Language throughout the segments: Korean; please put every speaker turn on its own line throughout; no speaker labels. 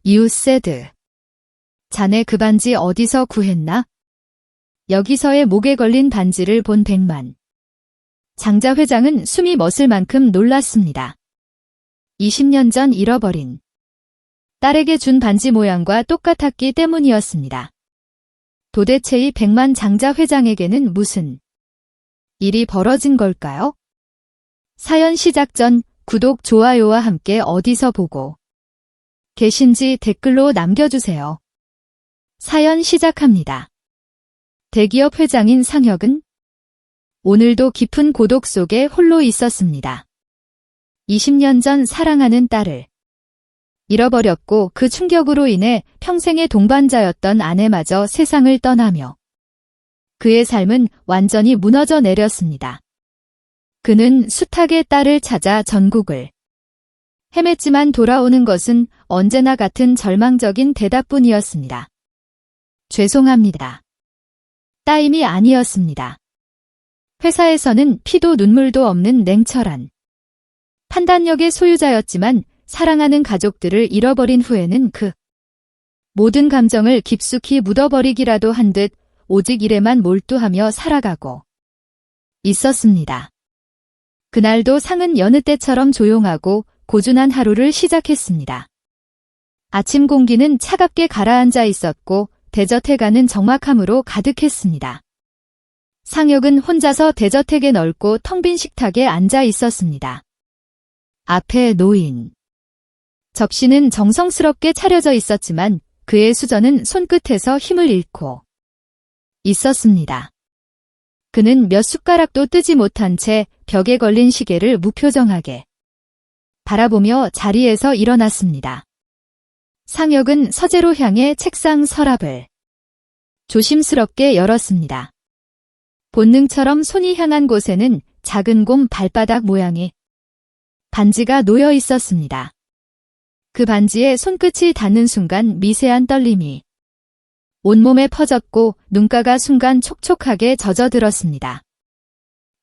You said. 자네 그 반지 어디서 구했나? 여기서의 목에 걸린 반지를 본 백만. 장자 회장은 숨이 멎을 만큼 놀랐습니다. 20년 전 잃어버린 딸에게 준 반지 모양과 똑같았기 때문이었습니다. 도대체 이 백만 장자 회장에게는 무슨 일이 벌어진 걸까요? 사연 시작 전 구독, 좋아요와 함께 어디서 보고 계신지 댓글로 남겨주세요. 사연 시작합니다. 대기업 회장인 상혁은 오늘도 깊은 고독 속에 홀로 있었습니다. 20년 전 사랑하는 딸을 잃어버렸고 그 충격으로 인해 평생의 동반자였던 아내마저 세상을 떠나며 그의 삶은 완전히 무너져 내렸습니다. 그는 숱하게 딸을 찾아 전국을 헤맸지만 돌아오는 것은 언제나 같은 절망적인 대답뿐이었습니다. 죄송합니다. 따임이 아니었습니다. 회사에서는 피도 눈물도 없는 냉철한 판단력의 소유자였지만 사랑하는 가족들을 잃어버린 후에는 그 모든 감정을 깊숙이 묻어버리기라도 한 듯 오직 일에만 몰두하며 살아가고 있었습니다. 그날도 상은 여느 때처럼 조용하고 고준한 하루를 시작했습니다. 아침 공기는 차갑게 가라앉아 있었고 대저택안은 적막함으로 가득했습니다. 상혁은 혼자서 대저택의 넓고 텅 빈 식탁에 앉아 있었습니다. 앞에 놓인 접시는 정성스럽게 차려져 있었지만 그의 수저는 손끝에서 힘을 잃고 있었습니다. 그는 몇 숟가락도 뜨지 못한 채 벽에 걸린 시계를 무표정하게 바라보며 자리에서 일어났습니다. 상혁은 서재로 향해 책상 서랍을 조심스럽게 열었습니다. 본능처럼 손이 향한 곳에는 작은 곰 발바닥 모양의 반지가 놓여 있었습니다. 그 반지에 손끝이 닿는 순간 미세한 떨림이 온몸에 퍼졌고 눈가가 순간 촉촉하게 젖어들었습니다.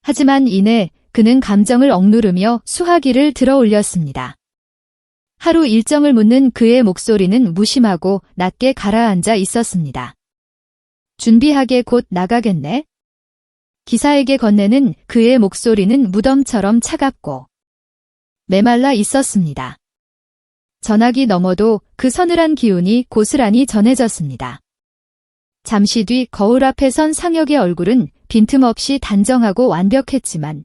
하지만 이내 그는 감정을 억누르며 수화기를 들어 올렸습니다. 하루 일정을 묻는 그의 목소리는 무심하고 낮게 가라앉아 있었습니다. 준비하게 곧 나가겠네? 기사에게 건네는 그의 목소리는 무덤처럼 차갑고 메말라 있었습니다. 전화기 너머도 그 서늘한 기운이 고스란히 전해졌습니다. 잠시 뒤 거울 앞에 선 상혁의 얼굴은 빈틈없이 단정하고 완벽했지만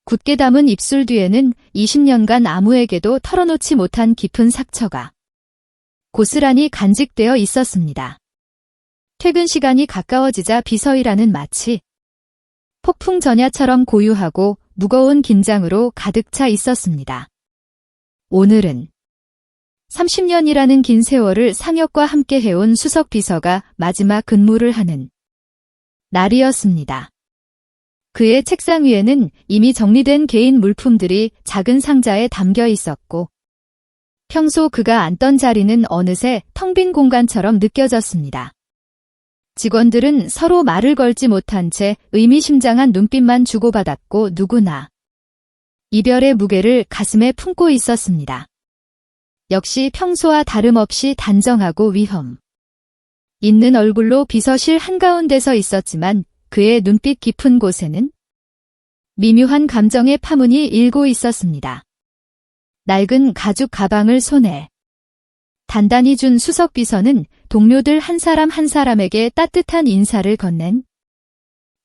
굳게 담은 입술 뒤에는 20년간 아무에게도 털어놓지 못한 깊은 상처가 고스란히 간직되어 있었습니다. 퇴근 시간이 가까워지자 비서일하는 마치 폭풍 전야처럼 고요하고 무거운 긴장으로 가득 차 있었습니다. 오늘은 30년이라는 긴 세월을 상혁과 함께 해온 수석 비서가 마지막 근무를 하는 날이었습니다. 그의 책상 위에는 이미 정리된 개인 물품들이 작은 상자에 담겨 있었고 평소 그가 앉던 자리는 어느새 텅 빈 공간처럼 느껴졌습니다. 직원들은 서로 말을 걸지 못한 채 의미심장한 눈빛만 주고받았고 누구나 이별의 무게를 가슴에 품고 있었습니다. 역시 평소와 다름없이 단정하고 위험 있는 얼굴로 비서실 한가운데서 있었지만 그의 눈빛 깊은 곳에는 미묘한 감정의 파문이 일고 있었습니다. 낡은 가죽 가방을 손에 단단히 준 수석 비서는 동료들 한 사람 한 사람에게 따뜻한 인사를 건넨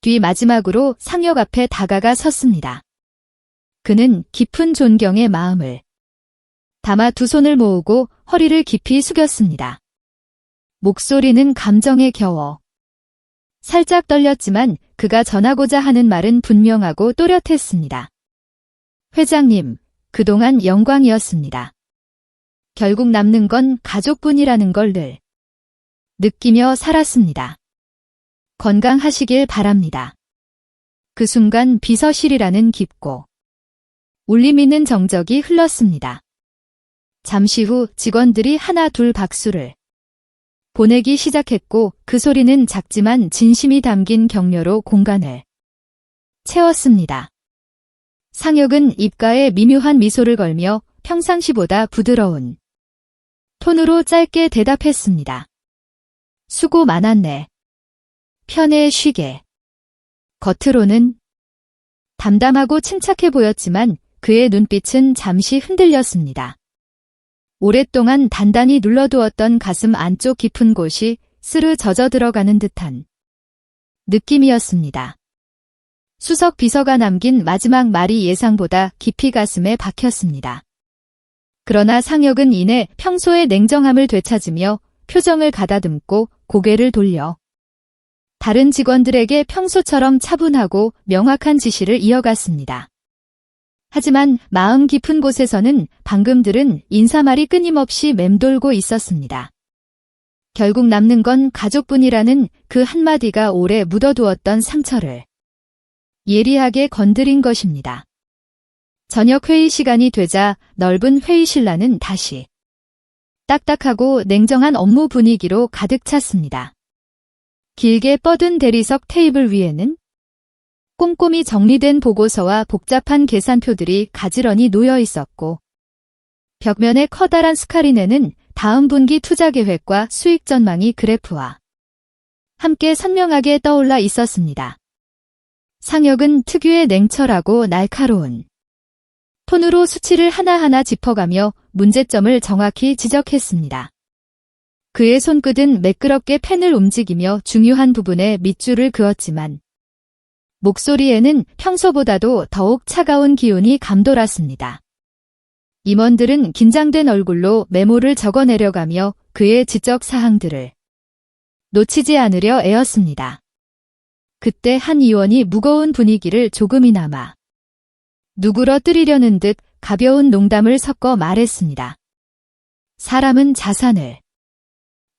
뒤 마지막으로 상혁 앞에 다가가 섰습니다. 그는 깊은 존경의 마음을 담아 두 손을 모으고 허리를 깊이 숙였습니다. 목소리는 감정에 겨워 살짝 떨렸지만 그가 전하고자 하는 말은 분명하고 또렷했습니다. 회장님, 그동안 영광이었습니다. 결국 남는 건 가족뿐이라는 걸 늘 느끼며 살았습니다. 건강하시길 바랍니다. 그 순간 비서실이라는 깊고 울림 있는 정적이 흘렀습니다. 잠시 후 직원들이 하나 둘 박수를 보내기 시작했고 그 소리는 작지만 진심이 담긴 격려로 공간을 채웠습니다. 상혁은 입가에 미묘한 미소를 걸며 평상시보다 부드러운 톤으로 짧게 대답했습니다. 수고 많았네. 편해 쉬게. 겉으로는 담담하고 침착해 보였지만 그의 눈빛은 잠시 흔들렸습니다. 오랫동안 단단히 눌러두었던 가슴 안쪽 깊은 곳이 스르 젖어 들어가는 듯한 느낌이었습니다. 수석 비서가 남긴 마지막 말이 예상보다 깊이 가슴에 박혔습니다. 그러나 상혁은 이내 평소의 냉정함을 되찾으며 표정을 가다듬고 고개를 돌려 다른 직원들에게 평소처럼 차분하고 명확한 지시를 이어갔습니다. 하지만 마음 깊은 곳에서는 방금 들은 인사말이 끊임없이 맴돌고 있었습니다. 결국 남는 건 가족뿐이라는 그 한마디가 오래 묻어두었던 상처를 예리하게 건드린 것입니다. 저녁 회의 시간이 되자 넓은 회의실란은 다시 딱딱하고 냉정한 업무 분위기로 가득 찼습니다. 길게 뻗은 대리석 테이블 위에는 꼼꼼히 정리된 보고서와 복잡한 계산표들이 가지런히 놓여 있었고 벽면의 커다란 스크린에는 다음 분기 투자 계획과 수익 전망이 그래프와 함께 선명하게 떠올라 있었습니다. 상혁은 특유의 냉철하고 날카로운 톤으로 수치를 하나하나 짚어가며 문제점을 정확히 지적했습니다. 그의 손끝은 매끄럽게 펜을 움직이며 중요한 부분에 밑줄을 그었지만 목소리에는 평소보다도 더욱 차가운 기운이 감돌았습니다. 임원들은 긴장된 얼굴로 메모를 적어내려가며 그의 지적 사항들을 놓치지 않으려 애었습니다. 그때 한 의원이 무거운 분위기를 조금이나마 누그러뜨리려는 듯 가벼운 농담을 섞어 말했습니다. 사람은 자산을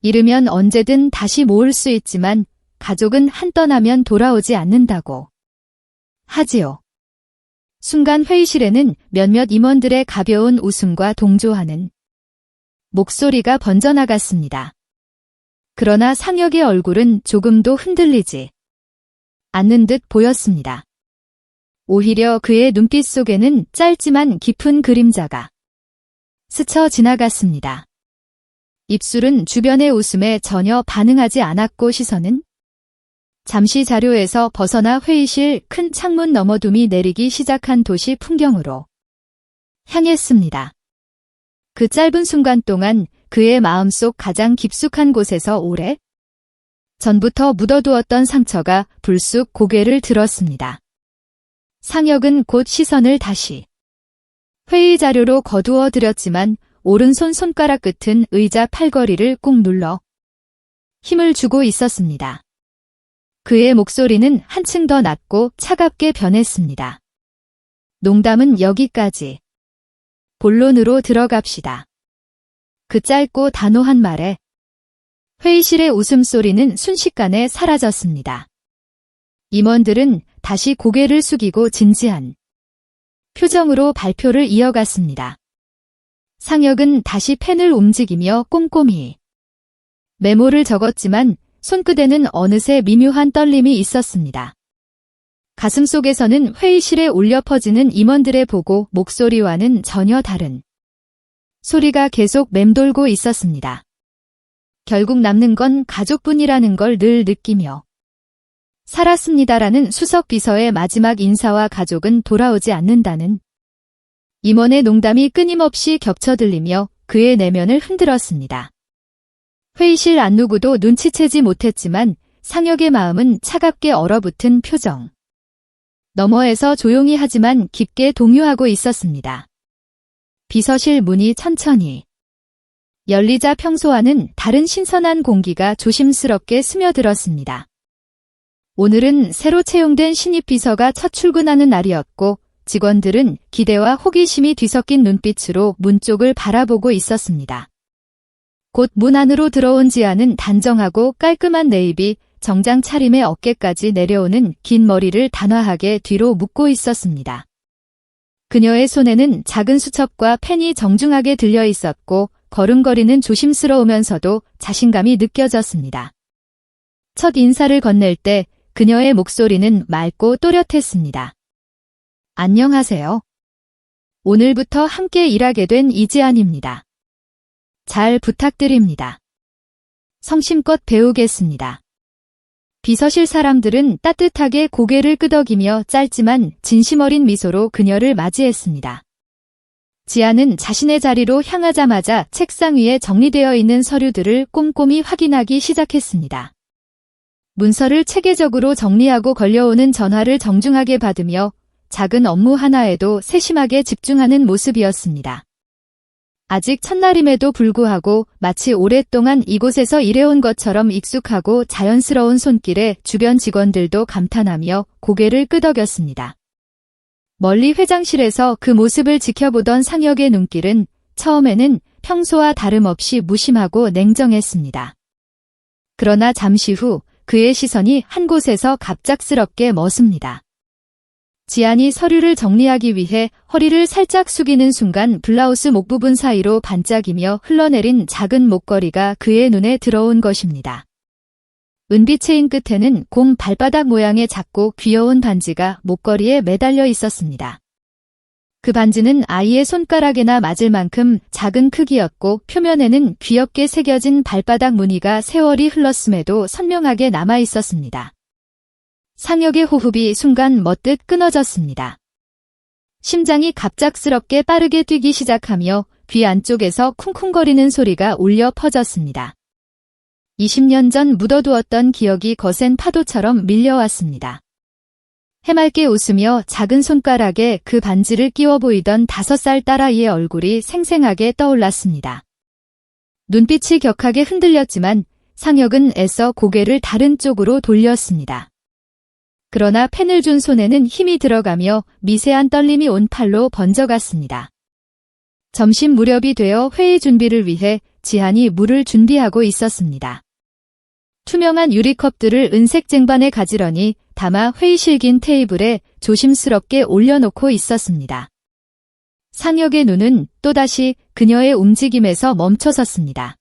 잃으면 언제든 다시 모을 수 있지만 가족은 한 떠나면 돌아오지 않는다고 하지요. 순간 회의실에는 몇몇 임원들의 가벼운 웃음과 동조하는 목소리가 번져나갔습니다. 그러나 상혁의 얼굴은 조금도 흔들리지 않는 듯 보였습니다. 오히려 그의 눈빛 속에는 짧지만 깊은 그림자가 스쳐 지나갔습니다. 입술은 주변의 웃음에 전혀 반응하지 않았고 시선은 잠시 자료에서 벗어나 회의실 큰 창문 너머 둠이 내리기 시작한 도시 풍경으로 향했습니다. 그 짧은 순간 동안 그의 마음속 가장 깊숙한 곳에서 오래 전부터 묻어두었던 상처가 불쑥 고개를 들었습니다. 상혁은 곧 시선을 다시 회의 자료로 거두어 들였지만 오른손 손가락 끝은 의자 팔걸이를 꾹 눌러 힘을 주고 있었습니다. 그의 목소리는 한층 더 낮고 차갑게 변했습니다. 농담은 여기까지. 본론으로 들어갑시다. 그 짧고 단호한 말에 회의실의 웃음소리는 순식간에 사라졌습니다. 임원들은 다시 고개를 숙이고 진지한 표정으로 발표를 이어갔습니다. 상혁은 다시 펜을 움직이며 꼼꼼히 메모를 적었지만 손끝에는 어느새 미묘한 떨림이 있었습니다. 가슴속에서는 회의실에 울려 퍼지는 임원들의 보고 목소리와는 전혀 다른 소리가 계속 맴돌고 있었습니다. 결국 남는 건 가족뿐이라는 걸 늘 느끼며 살았습니다라는 수석 비서의 마지막 인사와 가족은 돌아오지 않는다는 임원의 농담이 끊임없이 겹쳐 들리며 그의 내면을 흔들었습니다. 회의실 안 누구도 눈치채지 못했지만 상혁의 마음은 차갑게 얼어붙은 표정 너머에서 조용히 하지만 깊게 동요하고 있었습니다. 비서실 문이 천천히 열리자 평소와는 다른 신선한 공기가 조심스럽게 스며들었습니다. 오늘은 새로 채용된 신입 비서가 첫 출근하는 날이었고 직원들은 기대와 호기심이 뒤섞인 눈빛으로 문 쪽을 바라보고 있었습니다. 곧 문 안으로 들어온 지아는 단정하고 깔끔한 네이비 정장 차림의 어깨까지 내려오는 긴 머리를 단화하게 뒤로 묶고 있었습니다. 그녀의 손에는 작은 수첩과 펜이 정중하게 들려 있었고 걸음걸이는 조심스러우면서도 자신감이 느껴졌습니다. 첫 인사를 건넬 때 그녀의 목소리는 맑고 또렷했습니다. 안녕하세요. 오늘부터 함께 일하게 된 이지안입니다. 잘 부탁드립니다. 성심껏 배우겠습니다. 비서실 사람들은 따뜻하게 고개를 끄덕이며 짧지만 진심 어린 미소로 그녀를 맞이했습니다. 지아는 자신의 자리로 향하자마자 책상 위에 정리되어 있는 서류들을 꼼꼼히 확인하기 시작했습니다. 문서를 체계적으로 정리하고 걸려오는 전화를 정중하게 받으며 작은 업무 하나에도 세심하게 집중하는 모습이었습니다. 아직 첫날임에도 불구하고 마치 오랫동안 이곳에서 일해온 것처럼 익숙하고 자연스러운 손길에 주변 직원들도 감탄하며 고개를 끄덕였습니다. 멀리 회장실에서 그 모습을 지켜보던 상혁의 눈길은 처음에는 평소와 다름없이 무심하고 냉정했습니다. 그러나 잠시 후 그의 시선이 한 곳에서 갑작스럽게 멎습니다. 지안이 서류를 정리하기 위해 허리를 살짝 숙이는 순간 블라우스 목 부분 사이로 반짝이며 흘러내린 작은 목걸이가 그의 눈에 들어온 것입니다. 은빛 체인 끝에는 곰 발바닥 모양의 작고 귀여운 반지가 목걸이에 매달려 있었습니다. 그 반지는 아이의 손가락에나 맞을 만큼 작은 크기였고 표면에는 귀엽게 새겨진 발바닥 무늬가 세월이 흘렀음에도 선명하게 남아 있었습니다. 상혁의 호흡이 순간 멎듯 끊어졌습니다. 심장이 갑작스럽게 빠르게 뛰기 시작하며 귀 안쪽에서 쿵쿵거리는 소리가 울려 퍼졌습니다. 20년 전 묻어두었던 기억이 거센 파도처럼 밀려왔습니다. 해맑게 웃으며 작은 손가락에 그 반지를 끼워 보이던 5살 딸아이의 얼굴이 생생하게 떠올랐습니다. 눈빛이 격하게 흔들렸지만 상혁은 애써 고개를 다른 쪽으로 돌렸습니다. 그러나 펜을 준 손에는 힘이 들어가며 미세한 떨림이 온 팔로 번져갔습니다. 점심 무렵이 되어 회의 준비를 위해 지한이 물을 준비하고 있었습니다. 투명한 유리컵들을 은색 쟁반에 가지런히 담아 회의실 긴 테이블에 조심스럽게 올려놓고 있었습니다. 상혁의 눈은 또다시 그녀의 움직임에서 멈춰섰습니다.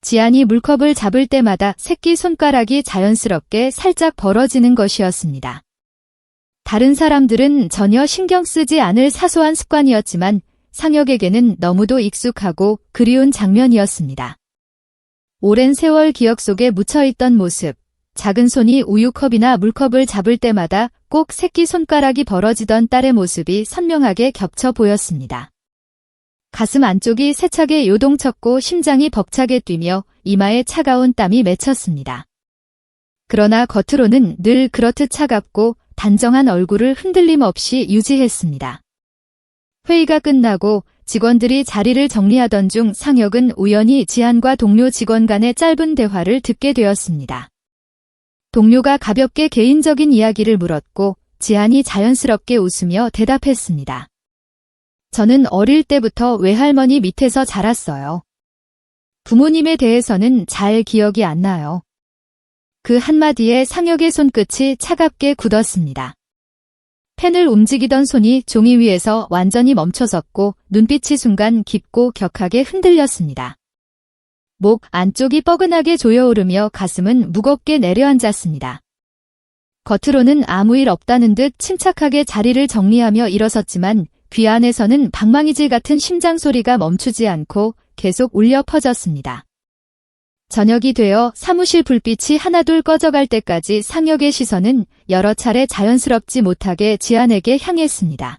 지안이 물컵을 잡을 때마다 새끼 손가락이 자연스럽게 살짝 벌어지는 것이었습니다. 다른 사람들은 전혀 신경 쓰지 않을 사소한 습관이었지만 상혁에게는 너무도 익숙하고 그리운 장면이었습니다. 오랜 세월 기억 속에 묻혀있던 모습, 작은 손이 우유컵이나 물컵을 잡을 때마다 꼭 새끼 손가락이 벌어지던 딸의 모습이 선명하게 겹쳐 보였습니다. 가슴 안쪽이 세차게 요동쳤고 심장이 벅차게 뛰며 이마에 차가운 땀이 맺혔습니다. 그러나 겉으로는 늘 그렇듯 차갑고 단정한 얼굴을 흔들림 없이 유지했습니다. 회의가 끝나고 직원들이 자리를 정리하던 중 상혁은 우연히 지한과 동료 직원 간의 짧은 대화를 듣게 되었습니다. 동료가 가볍게 개인적인 이야기를 물었고 지한이 자연스럽게 웃으며 대답했습니다. 저는 어릴 때부터 외할머니 밑에서 자랐어요. 부모님에 대해서는 잘 기억이 안 나요. 그 한마디에 상혁의 손끝이 차갑게 굳었습니다. 펜을 움직이던 손이 종이 위에서 완전히 멈춰섰고 눈빛이 순간 깊고 격하게 흔들렸습니다. 목 안쪽이 뻐근하게 조여오르며 가슴은 무겁게 내려앉았습니다. 겉으로는 아무 일 없다는 듯 침착하게 자리를 정리하며 일어섰지만 귀 안에서는 방망이질 같은 심장 소리가 멈추지 않고 계속 울려 퍼졌습니다. 저녁이 되어 사무실 불빛이 하나둘 꺼져갈 때까지 상혁의 시선은 여러 차례 자연스럽지 못하게 지안에게 향했습니다.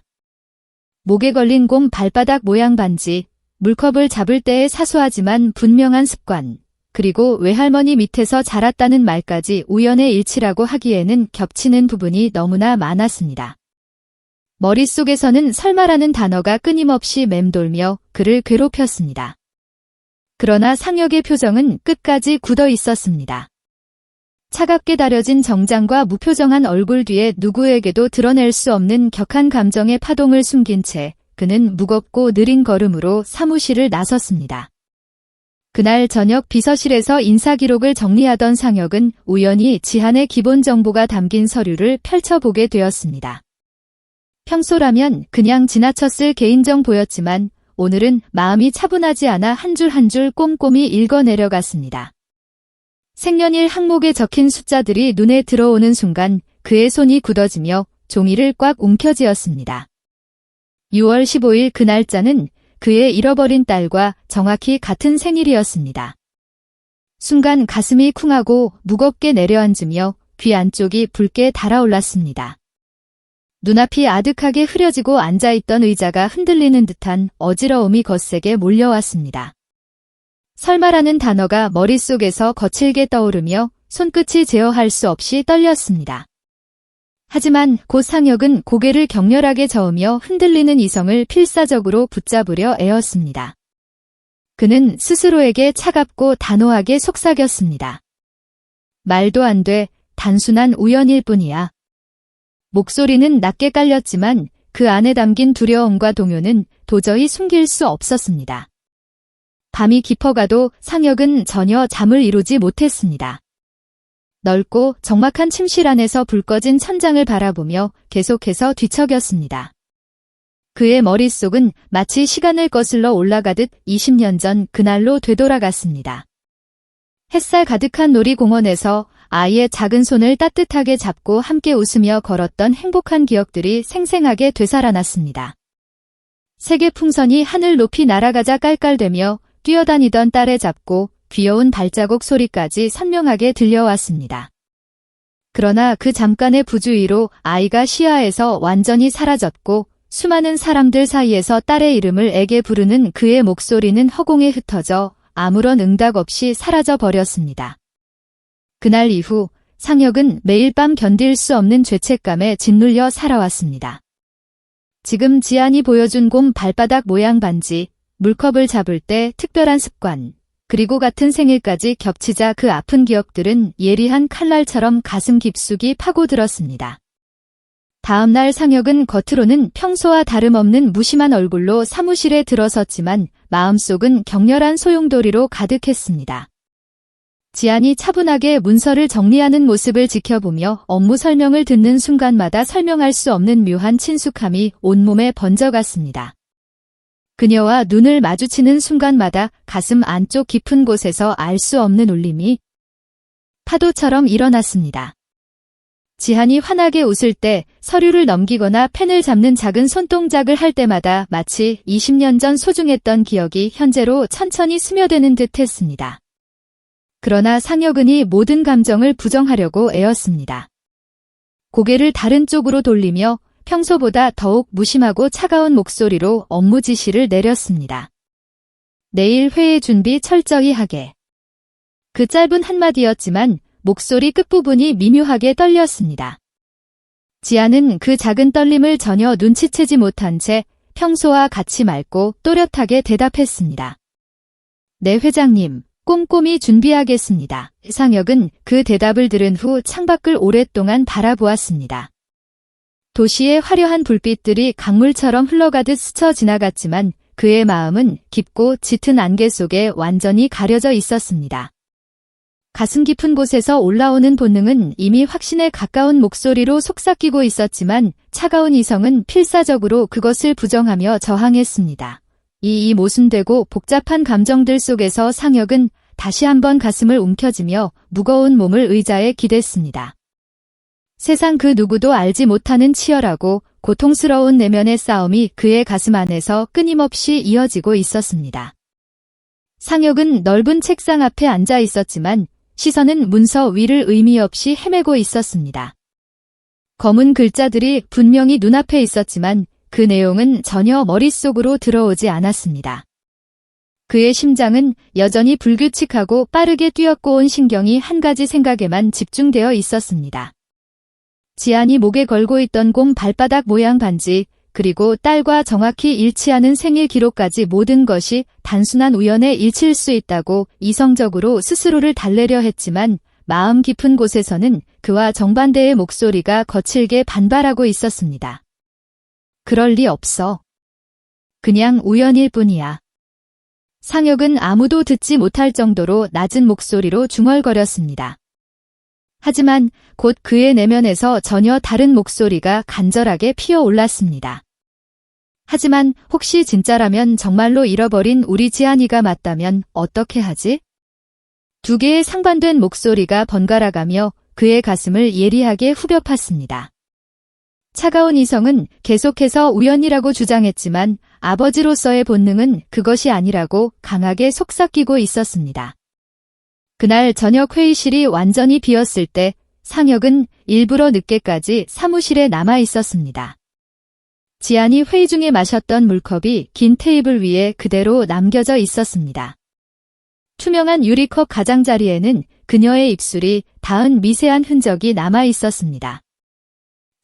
목에 걸린 곰 발바닥 모양 반지, 물컵을 잡을 때의 사소하지만 분명한 습관, 그리고 외할머니 밑에서 자랐다는 말까지 우연의 일치라고 하기에는 겹치는 부분이 너무나 많았습니다. 머릿속에서는 설마라는 단어가 끊임없이 맴돌며 그를 괴롭혔습니다. 그러나 상혁의 표정은 끝까지 굳어 있었습니다. 차갑게 다려진 정장과 무표정한 얼굴 뒤에 누구에게도 드러낼 수 없는 격한 감정의 파동을 숨긴 채 그는 무겁고 느린 걸음으로 사무실을 나섰습니다. 그날 저녁 비서실에서 인사기록을 정리하던 상혁은 우연히 지한의 기본 정보가 담긴 서류를 펼쳐보게 되었습니다. 평소라면 그냥 지나쳤을 개인정보였지만 오늘은 마음이 차분하지 않아 한 줄 한 줄 꼼꼼히 읽어내려갔습니다. 생년일 항목에 적힌 숫자들이 눈에 들어오는 순간 그의 손이 굳어지며 종이를 꽉 움켜쥐었습니다. 6월 15일 그 날짜는 그의 잃어버린 딸과 정확히 같은 생일이었습니다. 순간 가슴이 쿵하고 무겁게 내려앉으며 귀 안쪽이 붉게 달아올랐습니다. 눈앞이 아득하게 흐려지고 앉아있던 의자가 흔들리는 듯한 어지러움이 거세게 몰려왔습니다. 설마라는 단어가 머릿속에서 거칠게 떠오르며 손끝이 제어할 수 없이 떨렸습니다. 하지만 곧 상혁은 고개를 격렬하게 저으며 흔들리는 이성을 필사적으로 붙잡으려 애었습니다. 그는 스스로에게 차갑고 단호하게 속삭였습니다. 말도 안 돼, 단순한 우연일 뿐이야. 목소리는 낮게 깔렸지만 그 안에 담긴 두려움과 동요는 도저히 숨길 수 없었습니다. 밤이 깊어가도 상혁은 전혀 잠을 이루지 못했습니다. 넓고 적막한 침실 안에서 불 꺼진 천장을 바라보며 계속해서 뒤척였습니다. 그의 머릿속은 마치 시간을 거슬러 올라가듯 20년 전 그날로 되돌아갔습니다. 햇살 가득한 놀이공원에서 아이의 작은 손을 따뜻하게 잡고 함께 웃으며 걸었던 행복한 기억들이 생생하게 되살아났습니다. 세계 풍선이 하늘 높이 날아가자 깔깔대며 뛰어다니던 딸의 작고 귀여운 발자국 소리까지 선명하게 들려왔습니다. 그러나 그 잠깐의 부주의로 아이가 시야에서 완전히 사라졌고 수많은 사람들 사이에서 딸의 이름을 애게 부르는 그의 목소리는 허공에 흩어져 아무런 응답 없이 사라져 버렸습니다. 그날 이후 상혁은 매일 밤 견딜 수 없는 죄책감에 짓눌려 살아왔습니다. 지금 지안이 보여준 곰 발바닥 모양 반지, 물컵을 잡을 때 특별한 습관, 그리고 같은 생일까지 겹치자 그 아픈 기억들은 예리한 칼날처럼 가슴 깊숙이 파고들었습니다. 다음 날 상혁은 겉으로는 평소와 다름없는 무심한 얼굴로 사무실에 들어섰지만 마음속은 격렬한 소용돌이로 가득했습니다. 지안이 차분하게 문서를 정리하는 모습을 지켜보며 업무 설명을 듣는 순간마다 설명할 수 없는 묘한 친숙함이 온몸에 번져갔습니다. 그녀와 눈을 마주치는 순간마다 가슴 안쪽 깊은 곳에서 알 수 없는 울림이 파도처럼 일어났습니다. 지한이 환하게 웃을 때, 서류를 넘기거나 펜을 잡는 작은 손동작을 할 때마다 마치 20년 전 소중했던 기억이 현재로 천천히 스며드는 듯 했습니다. 그러나 상혁은 이 모든 감정을 부정하려고 애었습니다. 고개를 다른 쪽으로 돌리며 평소보다 더욱 무심하고 차가운 목소리로 업무 지시를 내렸습니다. 내일 회의 준비 철저히 하게. 그 짧은 한마디였지만 목소리 끝부분이 미묘하게 떨렸습니다. 지아는 그 작은 떨림을 전혀 눈치채지 못한 채 평소와 같이 맑고 또렷하게 대답했습니다. 네, 회장님, 꼼꼼히 준비하겠습니다. 상혁은 그 대답을 들은 후 창밖을 오랫동안 바라보았습니다. 도시의 화려한 불빛들이 강물처럼 흘러가듯 스쳐 지나갔지만 그의 마음은 깊고 짙은 안개 속에 완전히 가려져 있었습니다. 가슴 깊은 곳에서 올라오는 본능은 이미 확신에 가까운 목소리로 속삭이고 있었지만 차가운 이성은 필사적으로 그것을 부정하며 저항했습니다. 이 모순되고 복잡한 감정들 속에서 상혁은 다시 한번 가슴을 움켜쥐며 무거운 몸을 의자에 기댔습니다. 세상 그 누구도 알지 못하는 치열하고 고통스러운 내면의 싸움이 그의 가슴 안에서 끊임없이 이어지고 있었습니다. 상혁은 넓은 책상 앞에 앉아 있었지만 시선은 문서 위를 의미 없이 헤매고 있었습니다. 검은 글자들이 분명히 눈앞에 있었지만 그 내용은 전혀 머릿속으로 들어오지 않았습니다. 그의 심장은 여전히 불규칙하고 빠르게 뛰었고 온 신경이 한 가지 생각에만 집중되어 있었습니다. 지안이 목에 걸고 있던 곰 발바닥 모양 반지, 그리고 딸과 정확히 일치하는 생일 기록까지 모든 것이 단순한 우연에 일치일 수 있다고 이성적으로 스스로를 달래려 했지만 마음 깊은 곳에서는 그와 정반대의 목소리가 거칠게 반발하고 있었습니다. 그럴 리 없어. 그냥 우연일 뿐이야. 상혁은 아무도 듣지 못할 정도로 낮은 목소리로 중얼거렸습니다. 하지만 곧 그의 내면에서 전혀 다른 목소리가 간절하게 피어올랐습니다. 하지만 혹시 진짜라면, 정말로 잃어버린 우리 지안이가 맞다면 어떻게 하지? 두 개의 상반된 목소리가 번갈아가며 그의 가슴을 예리하게 후벼 팠습니다. 차가운 이성은 계속해서 우연이라고 주장했지만 아버지로서의 본능은 그것이 아니라고 강하게 속삭이고 있었습니다. 그날 저녁 회의실이 완전히 비었을 때 상혁은 일부러 늦게까지 사무실에 남아 있었습니다. 지안이 회의 중에 마셨던 물컵이 긴 테이블 위에 그대로 남겨져 있었습니다. 투명한 유리컵 가장자리에는 그녀의 입술이 닿은 미세한 흔적이 남아 있었습니다.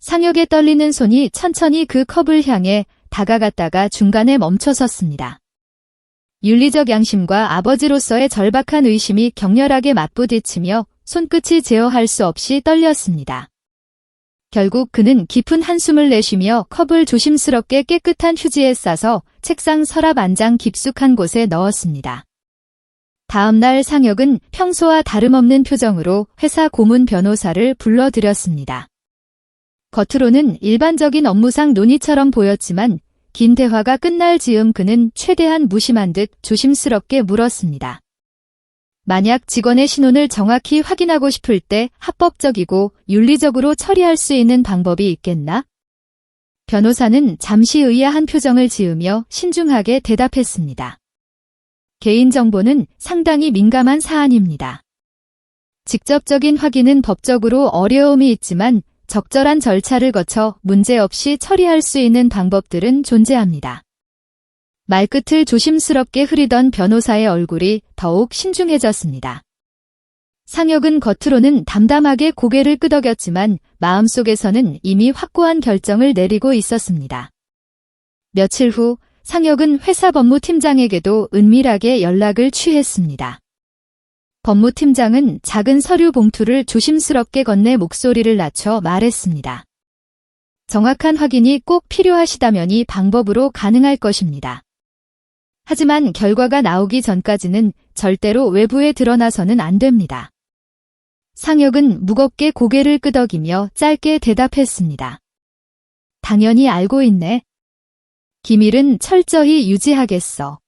상혁의 떨리는 손이 천천히 그 컵을 향해 다가갔다가 중간에 멈춰섰습니다. 윤리적 양심과 아버지로서의 절박한 의심이 격렬하게 맞부딪히며 손끝이 제어할 수 없이 떨렸습니다. 결국 그는 깊은 한숨을 내쉬며 컵을 조심스럽게 깨끗한 휴지에 싸서 책상 서랍 안장 깊숙한 곳에 넣었습니다. 다음 날 상혁은 평소와 다름없는 표정으로 회사 고문 변호사를 불러들였습니다. 겉으로는 일반적인 업무상 논의처럼 보였지만 긴 대화가 끝날 즈음 그는 최대한 무심한 듯 조심스럽게 물었습니다. 만약 직원의 신원을 정확히 확인하고 싶을 때 합법적이고 윤리적으로 처리할 수 있는 방법이 있겠나? 변호사는 잠시 의아한 표정을 지으며 신중하게 대답했습니다. 개인정보는 상당히 민감한 사안입니다. 직접적인 확인은 법적으로 어려움이 있지만 적절한 절차를 거쳐 문제없이 처리할 수 있는 방법들은 존재합니다. 말끝을 조심스럽게 흐리던 변호사의 얼굴이 더욱 신중해졌습니다. 상혁은 겉으로는 담담하게 고개를 끄덕였지만 마음속에서는 이미 확고한 결정을 내리고 있었습니다. 며칠 후 상혁은 회사 법무팀장에게도 은밀하게 연락을 취했습니다. 법무팀장은 작은 서류 봉투를 조심스럽게 건네 목소리를 낮춰 말했습니다. 정확한 확인이 꼭 필요하시다면 이 방법으로 가능할 것입니다. 하지만 결과가 나오기 전까지는 절대로 외부에 드러나서는 안 됩니다. 상혁은 무겁게 고개를 끄덕이며 짧게 대답했습니다. 당연히 알고 있네. 기밀은 철저히 유지하겠어.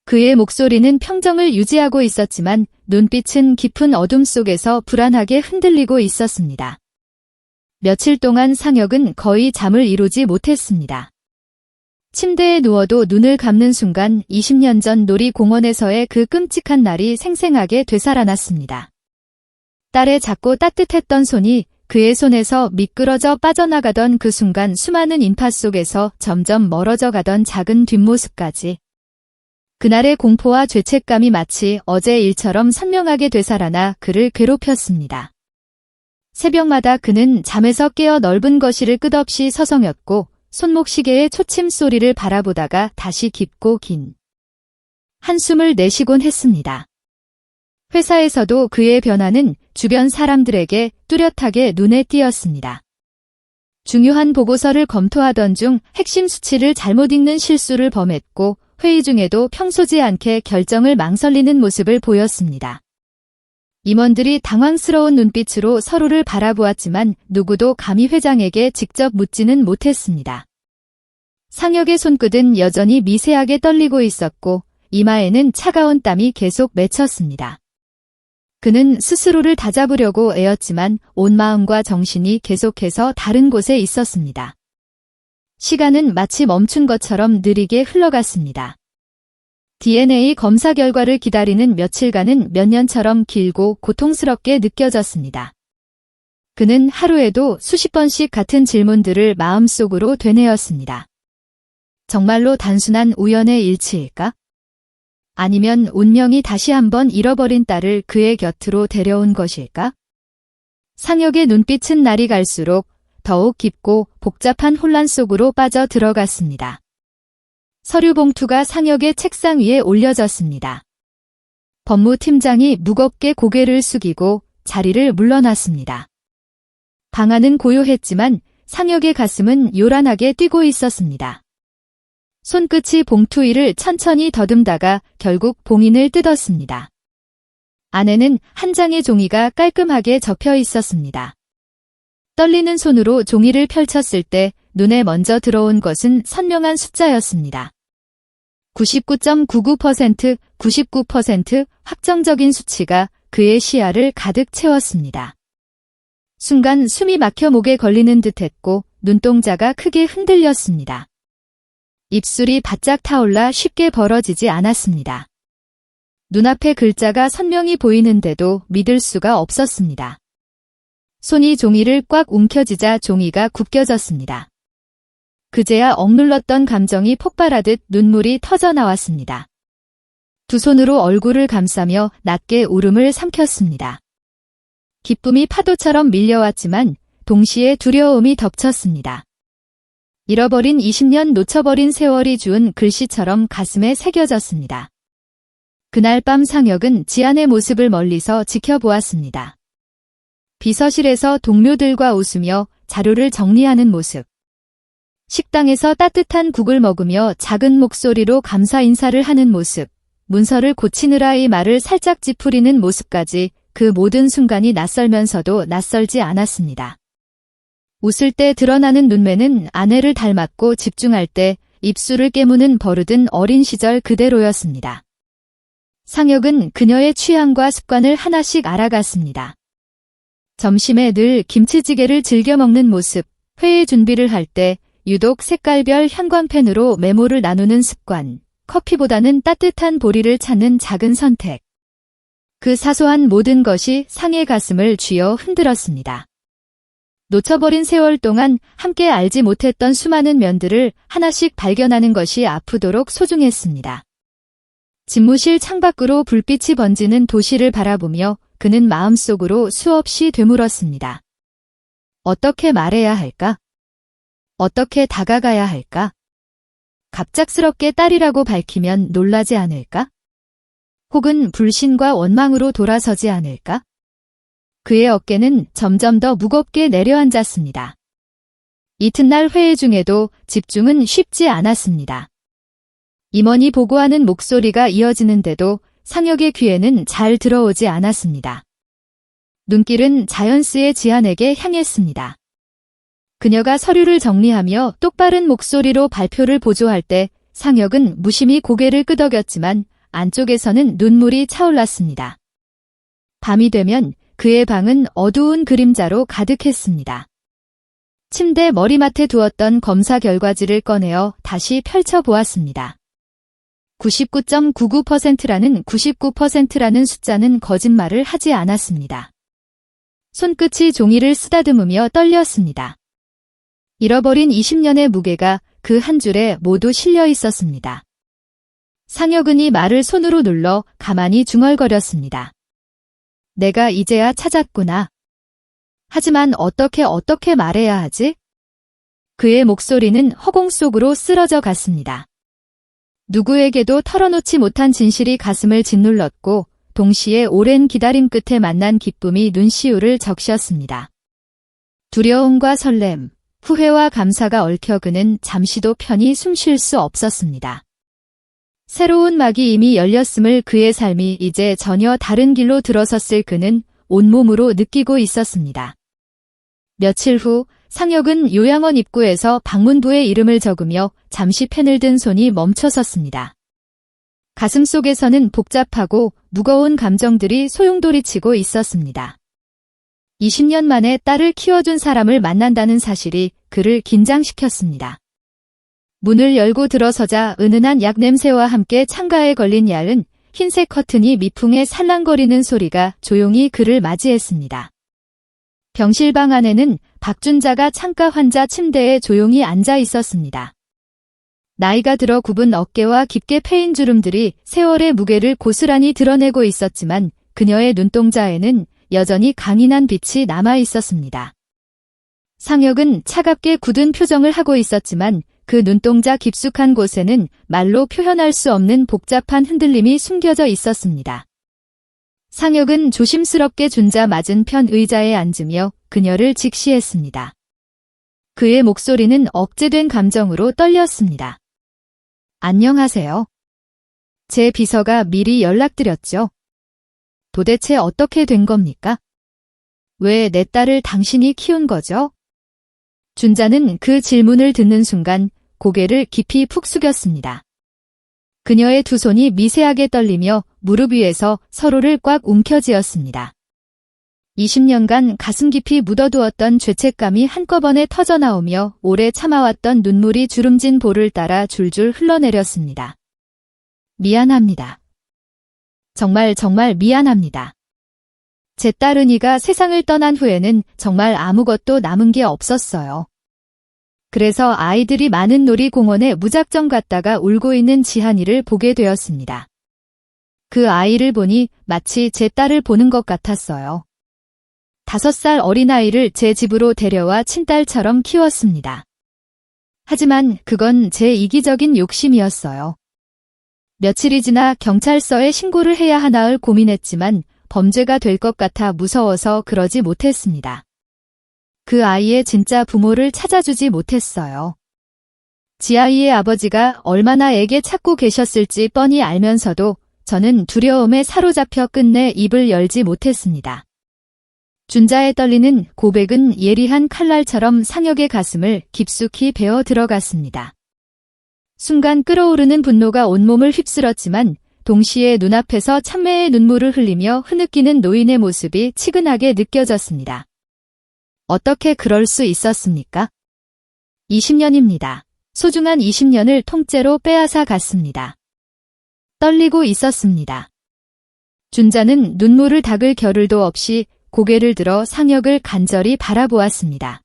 그의 목소리는 평정을 유지하고 있었지만 눈빛은 깊은 어둠 속에서 불안하게 흔들리고 있었습니다. 며칠 동안 상혁은 거의 잠을 이루지 못했습니다. 침대에 누워도 눈을 감는 순간 20년 전 놀이공원에서의 그 끔찍한 날이 생생하게 되살아났습니다. 딸의 작고 따뜻했던 손이 그의 손에서 미끄러져 빠져나가던 그 순간 수많은 인파 속에서 점점 멀어져 가던 작은 뒷모습까지. 그날의 공포와 죄책감이 마치 어제 일처럼 선명하게 되살아나 그를 괴롭혔습니다. 새벽마다 그는 잠에서 깨어 넓은 거실을 끝없이 서성였고 손목 시계의 초침 소리를 바라보다가 다시 깊고 긴 한숨을 내쉬곤 했습니다. 회사에서도 그의 변화는 주변 사람들에게 뚜렷하게 눈에 띄었습니다. 중요한 보고서를 검토하던 중 핵심 수치를 잘못 읽는 실수를 범했고 회의 중에도 평소지 않게 결정을 망설이는 모습을 보였습니다. 임원들이 당황스러운 눈빛으로 서로를 바라보았지만 누구도 감히 회장에게 직접 묻지는 못했습니다. 상혁의 손끝은 여전히 미세하게 떨리고 있었고 이마에는 차가운 땀이 계속 맺혔습니다. 그는 스스로를 다잡으려고 애였지만 온 마음과 정신이 계속해서 다른 곳에 있었습니다. 시간은 마치 멈춘 것처럼 느리게 흘러갔습니다. DNA 검사 결과를 기다리는 며칠간은 몇 년처럼 길고 고통스럽게 느껴졌습니다. 그는 하루에도 수십 번씩 같은 질문들을 마음속으로 되뇌었습니다. 정말로 단순한 우연의 일치일까? 아니면 운명이 다시 한번 잃어버린 딸을 그의 곁으로 데려온 것일까? 상혁의 눈빛은 날이 갈수록 더욱 깊고 복잡한 혼란 속으로 빠져 들어갔습니다. 서류 봉투가 상혁의 책상 위에 올려졌습니다. 법무팀장이 무겁게 고개를 숙이고 자리를 물러났습니다. 방안은 고요했지만 상혁의 가슴은 요란하게 뛰고 있었습니다. 손끝이 봉투 위를 천천히 더듬다가 결국 봉인을 뜯었습니다. 안에는 한 장의 종이가 깔끔하게 접혀 있었습니다. 떨리는 손으로 종이를 펼쳤을 때 눈에 먼저 들어온 것은 선명한 숫자였습니다. 99.99%, 99% 확정적인 수치가 그의 시야를 가득 채웠습니다. 순간 숨이 막혀 목에 걸리는 듯했고 눈동자가 크게 흔들렸습니다. 입술이 바짝 타올라 쉽게 벌어지지 않았습니다. 눈앞에 글자가 선명히 보이는데도 믿을 수가 없었습니다. 손이 종이를 꽉 움켜쥐자 종이가 굽겨졌습니다. 그제야 억눌렀던 감정이 폭발하듯 눈물이 터져 나왔습니다. 두 손으로 얼굴을 감싸며 낮게 울음을 삼켰습니다. 기쁨이 파도처럼 밀려왔지만 동시에 두려움이 덮쳤습니다. 잃어버린 20년 놓쳐버린 세월이 주운 글씨처럼 가슴에 새겨졌습니다. 그날 밤 상혁은 지안의 모습을 멀리서 지켜보았습니다. 비서실에서 동료들과 웃으며 자료를 정리하는 모습. 식당에서 따뜻한 국을 먹으며 작은 목소리로 감사 인사를 하는 모습. 문서를 고치느라 이 말을 살짝 찌푸리는 모습까지 그 모든 순간이 낯설면서도 낯설지 않았습니다. 웃을 때 드러나는 눈매는 아내를 닮았고 집중할 때 입술을 깨무는 버릇은 어린 시절 그대로였습니다. 상혁은 그녀의 취향과 습관을 하나씩 알아갔습니다. 점심에 늘 김치찌개를 즐겨 먹는 모습, 회의 준비를 할 때 유독 색깔별 형광펜으로 메모를 나누는 습관, 커피보다는 따뜻한 보리를 찾는 작은 선택. 그 사소한 모든 것이 상의 가슴을 쥐어 흔들었습니다. 놓쳐버린 세월 동안 함께 알지 못했던 수많은 면들을 하나씩 발견하는 것이 아프도록 소중했습니다. 집무실 창밖으로 불빛이 번지는 도시를 바라보며 그는 마음속으로 수없이 되물었습니다. 어떻게 말해야 할까? 어떻게 다가가야 할까? 갑작스럽게 딸이라고 밝히면 놀라지 않을까? 혹은 불신과 원망으로 돌아서지 않을까? 그의 어깨는 점점 더 무겁게 내려앉았습니다. 이튿날 회의 중에도 집중은 쉽지 않았습니다. 임원이 보고하는 목소리가 이어지는데도 상혁의 귀에는 잘 들어오지 않았습니다. 눈길은 자연스의 지안에게 향했습니다. 그녀가 서류를 정리하며 똑바른 목소리로 발표를 보조할 때 상혁은 무심히 고개를 끄덕였지만 안쪽에서는 눈물이 차올랐습니다. 밤이 되면 그의 방은 어두운 그림자로 가득했습니다. 침대 머리맡에 두었던 검사 결과지를 꺼내어 다시 펼쳐보았습니다. 99.99%라는 99%라는 숫자는 거짓말을 하지 않았습니다. 손끝이 종이를 쓰다듬으며 떨렸습니다. 잃어버린 20년의 무게가 그 한 줄에 모두 실려 있었습니다. 상혁은 이 말을 손으로 눌러 가만히 중얼거렸습니다. 내가 이제야 찾았구나. 하지만 어떻게 말해야 하지? 그의 목소리는 허공 속으로 쓰러져 갔습니다. 누구에게도 털어놓지 못한 진실이 가슴을 짓눌렀고 동시에 오랜 기다림 끝에 만난 기쁨이 눈시울을 적셨습니다. 두려움과 설렘, 후회와 감사가 얽혀 그는 잠시도 편히 숨 쉴 수 없었습니다. 새로운 막이 이미 열렸음을 그의 삶이 이제 전혀 다른 길로 들어섰을 그는 온몸으로 느끼고 있었습니다. 며칠 후 상혁은 요양원 입구에서 방문부에 이름을 적으며 잠시 펜을 든 손이 멈춰섰습니다. 가슴속에서는 복잡하고 무거운 감정들이 소용돌이치고 있었습니다. 20년 만에 딸을 키워준 사람을 만난다는 사실이 그를 긴장시켰습니다. 문을 열고 들어서자 은은한 약 냄새와 함께 창가에 걸린 얇은 흰색 커튼이 미풍에 살랑거리는 소리가 조용히 그를 맞이했습니다. 병실방 안에는 박준자가 창가 환자 침대에 조용히 앉아 있었습니다. 나이가 들어 굽은 어깨와 깊게 패인 주름들이 세월의 무게를 고스란히 드러내고 있었지만 그녀의 눈동자에는 여전히 강인한 빛이 남아 있었습니다. 상혁은 차갑게 굳은 표정을 하고 있었지만 그 눈동자 깊숙한 곳에는 말로 표현할 수 없는 복잡한 흔들림이 숨겨져 있었습니다. 상혁은 조심스럽게 준자 맞은편 의자에 앉으며 그녀를 직시했습니다. 그의 목소리는 억제된 감정으로 떨렸습니다. 안녕하세요. 제 비서가 미리 연락드렸죠. 도대체 어떻게 된 겁니까? 왜 내 딸을 당신이 키운 거죠? 준자는 그 질문을 듣는 순간 고개를 깊이 푹 숙였습니다. 그녀의 두 손이 미세하게 떨리며 무릎 위에서 서로를 꽉 움켜쥐었습니다. 20년간 가슴 깊이 묻어두었던 죄책감이 한꺼번에 터져나오며 오래 참아왔던 눈물이 주름진 볼을 따라 줄줄 흘러내렸습니다. 미안합니다. 정말 미안합니다. 제 딸 은희가 세상을 떠난 후에는 정말 아무것도 남은 게 없었어요. 그래서 아이들이 많은 놀이공원에 무작정 갔다가 울고 있는 지한이를 보게 되었습니다. 그 아이를 보니 마치 제 딸을 보는 것 같았어요. 5살 어린아이를 제 집으로 데려와 친딸처럼 키웠습니다. 하지만 그건 제 이기적인 욕심이었어요. 며칠이 지나 경찰서에 신고를 해야 하나를 고민했지만 범죄가 될 것 같아 무서워서 그러지 못했습니다. 그 아이의 진짜 부모를 찾아주지 못했어요. 지아이의 아버지가 얼마나 애게 찾고 계셨을지 뻔히 알면서도 저는 두려움에 사로잡혀 끝내 입을 열지 못했습니다. 준자의 떨리는 고백은 예리한 칼날처럼 상혁의 가슴을 깊숙이 베어 들어갔습니다. 순간 끓어오르는 분노가 온몸을 휩쓸었지만 동시에 눈앞에서 참회의 눈물을 흘리며 흐느끼는 노인의 모습이 치근하게 느껴졌습니다. 어떻게 그럴 수 있었습니까? 20년입니다. 소중한 20년을 통째로 빼앗아 갔습니다. 떨리고 있었습니다. 준자는 눈물을 닦을 겨를도 없이 고개를 들어 상혁을 간절히 바라보았습니다.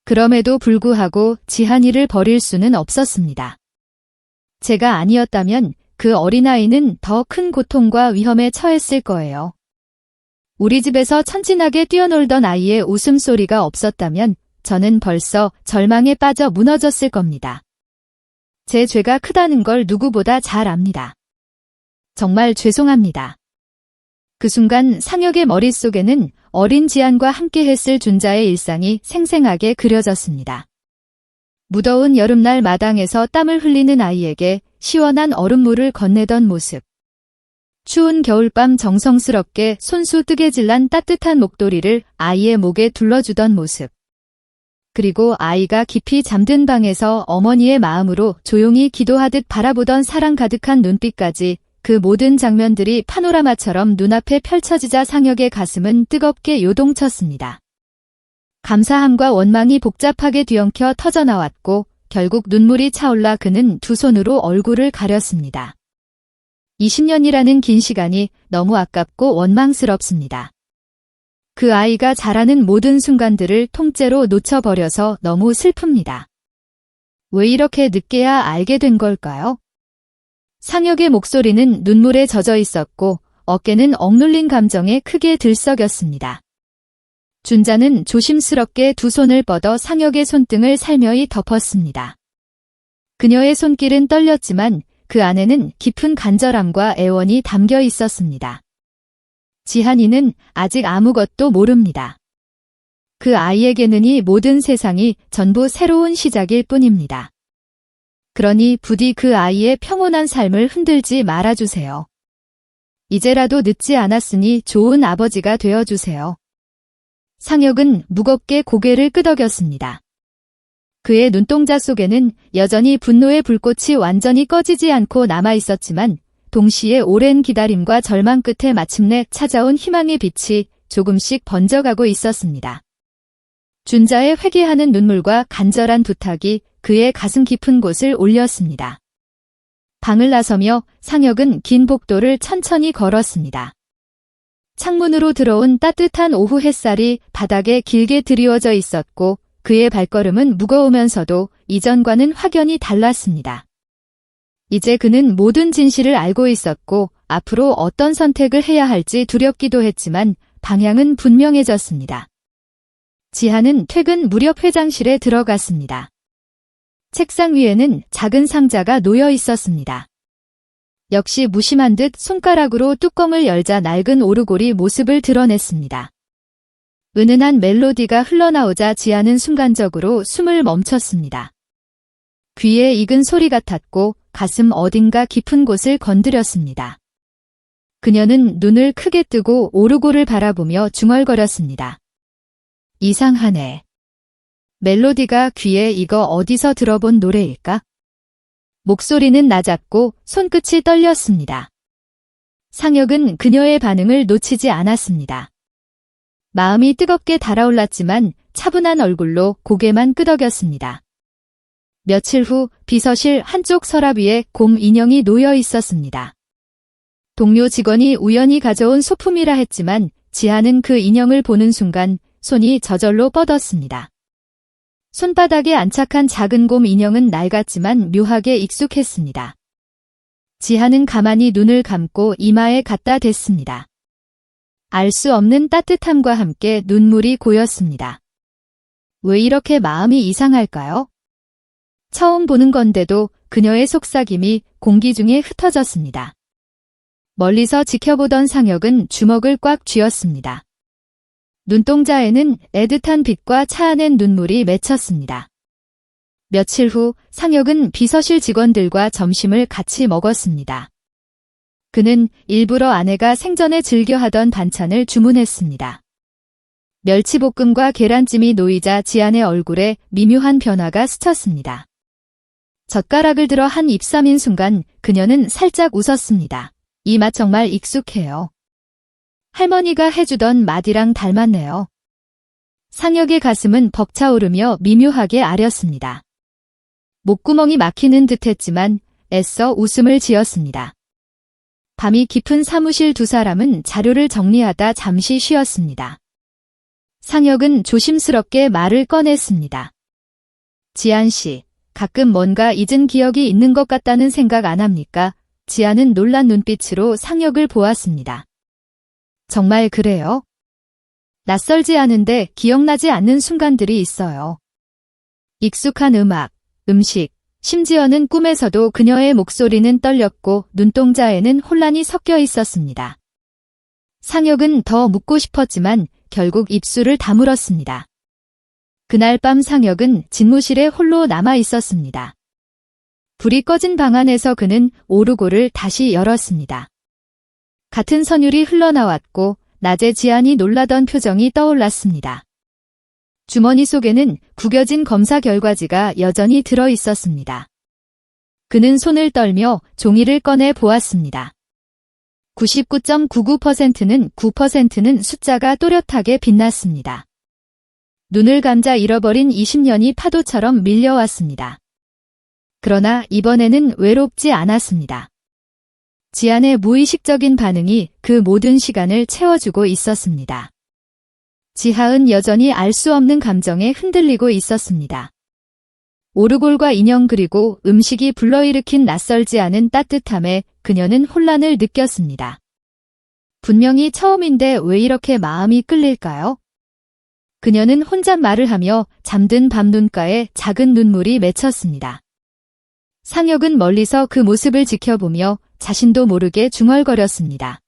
그럼에도 불구하고 지한이를 버릴 수는 없었습니다. 제가 아니었다면 그 어린아이는 더 큰 고통과 위험에 처했을 거예요. 우리 집에서 천진하게 뛰어놀던 아이의 웃음소리가 없었다면 저는 벌써 절망에 빠져 무너졌을 겁니다. 제 죄가 크다는 걸 누구보다 잘 압니다. 정말 죄송합니다. 그 순간 상혁의 머릿속에는 어린 지한과 함께 했을 준자의 일상이 생생하게 그려졌습니다. 무더운 여름날 마당에서 땀을 흘리는 아이에게 시원한 얼음물을 건네던 모습. 추운 겨울밤 정성스럽게 손수 뜨개질난 따뜻한 목도리를 아이의 목에 둘러주던 모습. 그리고 아이가 깊이 잠든 방에서 어머니의 마음으로 조용히 기도하듯 바라보던 사랑 가득한 눈빛까지 그 모든 장면들이 파노라마처럼 눈앞에 펼쳐지자 상혁의 가슴은 뜨겁게 요동쳤습니다. 감사함과 원망이 복잡하게 뒤엉켜 터져나왔고 결국 눈물이 차올라 그는 두 손으로 얼굴을 가렸습니다. 20년이라는 긴 시간이 너무 아깝고 원망스럽습니다. 그 아이가 자라는 모든 순간들을 통째로 놓쳐버려서 너무 슬픕니다. 왜 이렇게 늦게야 알게 된 걸까요? 상혁의 목소리는 눈물에 젖어 있었고 어깨는 억눌린 감정에 크게 들썩였습니다. 준자는 조심스럽게 두 손을 뻗어 상혁의 손등을 살며이 덮었습니다. 그녀의 손길은 떨렸지만 그 안에는 깊은 간절함과 애원이 담겨 있었습니다. 지한이는 아직 아무것도 모릅니다. 그 아이에게는 이 모든 세상이 전부 새로운 시작일 뿐입니다. 그러니 부디 그 아이의 평온한 삶을 흔들지 말아주세요. 이제라도 늦지 않았으니 좋은 아버지가 되어주세요. 상혁은 무겁게 고개를 끄덕였습니다. 그의 눈동자 속에는 여전히 분노의 불꽃이 완전히 꺼지지 않고 남아있었지만 동시에 오랜 기다림과 절망 끝에 마침내 찾아온 희망의 빛이 조금씩 번져가고 있었습니다. 준자의 회개하는 눈물과 간절한 부탁이 그의 가슴 깊은 곳을 울렸습니다. 방을 나서며 상혁은 긴 복도를 천천히 걸었습니다. 창문으로 들어온 따뜻한 오후 햇살이 바닥에 길게 드리워져 있었고 그의 발걸음은 무거우면서도 이전과는 확연히 달랐습니다. 이제 그는 모든 진실을 알고 있었고 앞으로 어떤 선택을 해야 할지 두렵기도 했지만 방향은 분명해졌습니다. 지한은 퇴근 무렵 회장실에 들어갔습니다. 책상 위에는 작은 상자가 놓여 있었습니다. 역시 무심한 듯 손가락으로 뚜껑을 열자 낡은 오르골이 모습을 드러냈습니다. 은은한 멜로디가 흘러나오자 지한은 순간적으로 숨을 멈췄습니다. 귀에 익은 소리 같았고 가슴 어딘가 깊은 곳을 건드렸습니다. 그녀는 눈을 크게 뜨고 오르골을 바라보며 중얼거렸습니다. 이상하네. 멜로디가 귀에 이거 어디서 들어본 노래일까? 목소리는 낮았고 손끝이 떨렸습니다. 상혁은 그녀의 반응을 놓치지 않았습니다. 마음이 뜨겁게 달아올랐지만 차분한 얼굴로 고개만 끄덕였습니다. 며칠 후 비서실 한쪽 서랍 위에 곰 인형이 놓여 있었습니다. 동료 직원이 우연히 가져온 소품이라 했지만 지하는 그 인형을 보는 순간 손이 저절로 뻗었습니다. 손바닥에 안착한 작은 곰 인형은 낡았지만 묘하게 익숙했습니다. 지하는 가만히 눈을 감고 이마에 갖다 댔습니다. 알 수 없는 따뜻함과 함께 눈물이 고였습니다. 왜 이렇게 마음이 이상할까요? 처음 보는 건데도 그녀의 속삭임이 공기 중에 흩어졌습니다. 멀리서 지켜보던 상혁은 주먹을 꽉 쥐었습니다. 눈동자에는 애틋한 빛과 차안엔 눈물이 맺혔습니다. 며칠 후 상혁은 비서실 직원들과 점심을 같이 먹었습니다. 그는 일부러 아내가 생전에 즐겨하던 반찬을 주문했습니다. 멸치볶음과 계란찜이 놓이자 지안의 얼굴에 미묘한 변화가 스쳤습니다. 젓가락을 들어 한 입 삼인 순간 그녀는 살짝 웃었습니다. 이 맛 정말 익숙해요. 할머니가 해주던 맛이랑 닮았네요. 상혁의 가슴은 벅차오르며 미묘하게 아렸습니다. 목구멍이 막히는 듯했지만 애써 웃음을 지었습니다. 밤이 깊은 사무실 두 사람은 자료를 정리하다 잠시 쉬었습니다. 상혁은 조심스럽게 말을 꺼냈습니다. 지안 씨, 가끔 뭔가 잊은 기억이 있는 것 같다는 생각 안 합니까? 지안은 놀란 눈빛으로 상혁을 보았습니다. 정말 그래요? 낯설지 않은데 기억나지 않는 순간들이 있어요. 익숙한 음악, 음식, 심지어는 꿈에서도 그녀의 목소리는 떨렸고 눈동자에는 혼란이 섞여 있었습니다. 상혁은 더 묻고 싶었지만 결국 입술을 다물었습니다. 그날 밤 상혁은 집무실에 홀로 남아 있었습니다. 불이 꺼진 방 안에서 그는 오르골을 다시 열었습니다. 같은 선율이 흘러나왔고 낮에 지안이 놀라던 표정이 떠올랐습니다. 주머니 속에는 구겨진 검사 결과지가 여전히 들어 있었습니다. 그는 손을 떨며 종이를 꺼내 보았습니다. 99.99%는 9%는 숫자가 또렷하게 빛났습니다. 눈을 감자 잃어버린 20년이 파도처럼 밀려왔습니다. 그러나 이번에는 외롭지 않았습니다. 지안의 무의식적인 반응이 그 모든 시간을 채워주고 있었습니다. 지하은 여전히 알 수 없는 감정에 흔들리고 있었습니다. 오르골과 인형 그리고 음식이 불러일으킨 낯설지 않은 따뜻함에 그녀는 혼란을 느꼈습니다. 분명히 처음인데 왜 이렇게 마음이 끌릴까요? 그녀는 혼잣말을 하며 잠든 밤 눈가에 작은 눈물이 맺혔습니다. 상혁은 멀리서 그 모습을 지켜보며 자신도 모르게 중얼거렸습니다.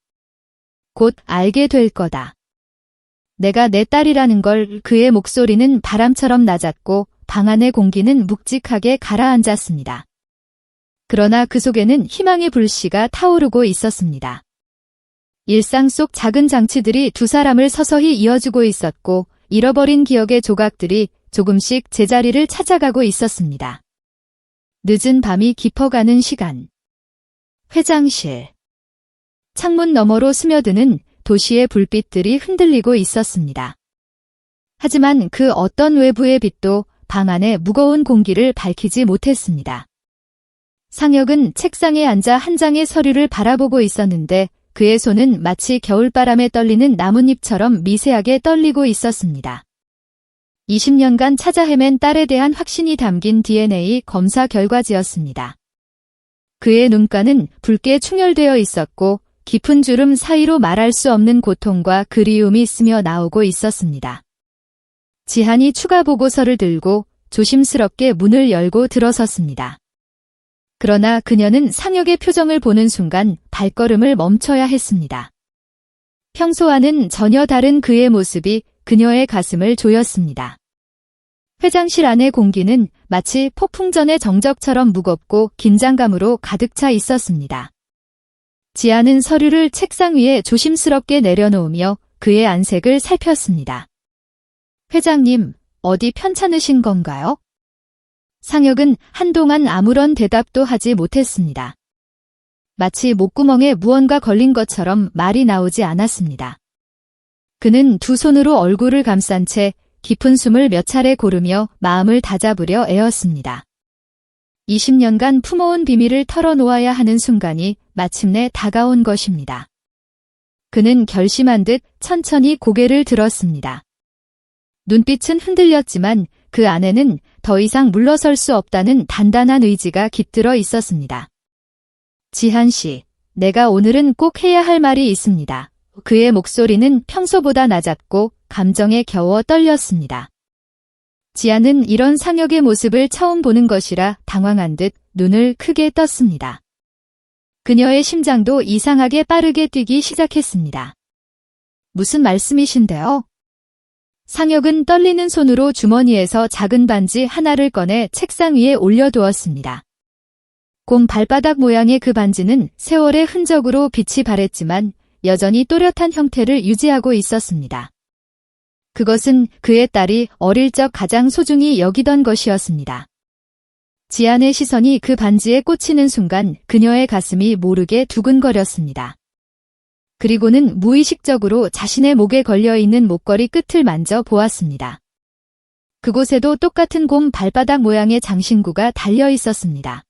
곧 알게 될 거다. 내가 내 딸이라는 걸. 그의 목소리는 바람처럼 낮았고 방 안의 공기는 묵직하게 가라앉았습니다. 그러나 그 속에는 희망의 불씨가 타오르고 있었습니다. 일상 속 작은 장치들이 두 사람을 서서히 이어주고 있었고 잃어버린 기억의 조각들이 조금씩 제자리를 찾아가고 있었습니다. 늦은 밤이 깊어가는 시간. 회장실. 창문 너머로 스며드는 도시의 불빛들이 흔들리고 있었습니다. 하지만 그 어떤 외부의 빛도 방 안의 무거운 공기를 밝히지 못했습니다. 상혁은 책상에 앉아 한 장의 서류를 바라보고 있었는데 그의 손은 마치 겨울바람에 떨리는 나뭇잎처럼 미세하게 떨리고 있었습니다. 20년간 찾아 헤맨 딸에 대한 확신이 담긴 DNA 검사 결과지였습니다. 그의 눈가는 붉게 충혈되어 있었고 깊은 주름 사이로 말할 수 없는 고통과 그리움이 스며 나오고 있었습니다. 지한이 추가 보고서를 들고 조심스럽게 문을 열고 들어섰습니다. 그러나 그녀는 상혁의 표정을 보는 순간 발걸음을 멈춰야 했습니다. 평소와는 전혀 다른 그의 모습이 그녀의 가슴을 조였습니다. 회장실 안의 공기는 마치 폭풍 전의 정적처럼 무겁고 긴장감으로 가득 차 있었습니다. 지아는 서류를 책상 위에 조심스럽게 내려놓으며 그의 안색을 살폈습니다. 회장님, 어디 편찮으신 건가요? 상혁은 한동안 아무런 대답도 하지 못했습니다. 마치 목구멍에 무언가 걸린 것처럼 말이 나오지 않았습니다. 그는 두 손으로 얼굴을 감싼 채 깊은 숨을 몇 차례 고르며 마음을 다잡으려 애었습니다. 20년간 품어온 비밀을 털어놓아야 하는 순간이 마침내 다가온 것입니다. 그는 결심한 듯 천천히 고개를 들었습니다. 눈빛은 흔들렸지만 그 안에는 더 이상 물러설 수 없다는 단단한 의지가 깃들어 있었습니다. 지한 씨, 내가 오늘은 꼭 해야 할 말이 있습니다. 그의 목소리는 평소보다 낮았고 감정에 겨워 떨렸습니다. 지아는 이런 상혁의 모습을 처음 보는 것이라 당황한 듯 눈을 크게 떴습니다. 그녀의 심장도 이상하게 빠르게 뛰기 시작했습니다. 무슨 말씀이신데요? 상혁은 떨리는 손으로 주머니에서 작은 반지 하나를 꺼내 책상 위에 올려두었습니다. 곰 발바닥 모양의 그 반지는 세월의 흔적으로 빛이 발했지만 여전히 또렷한 형태를 유지하고 있었습니다. 그것은 그의 딸이 어릴 적 가장 소중히 여기던 것이었습니다. 지안의 시선이 그 반지에 꽂히는 순간 그녀의 가슴이 모르게 두근거렸습니다. 그리고는 무의식적으로 자신의 목에 걸려있는 목걸이 끝을 만져 보았습니다. 그곳에도 똑같은 곰 발바닥 모양의 장신구가 달려 있었습니다.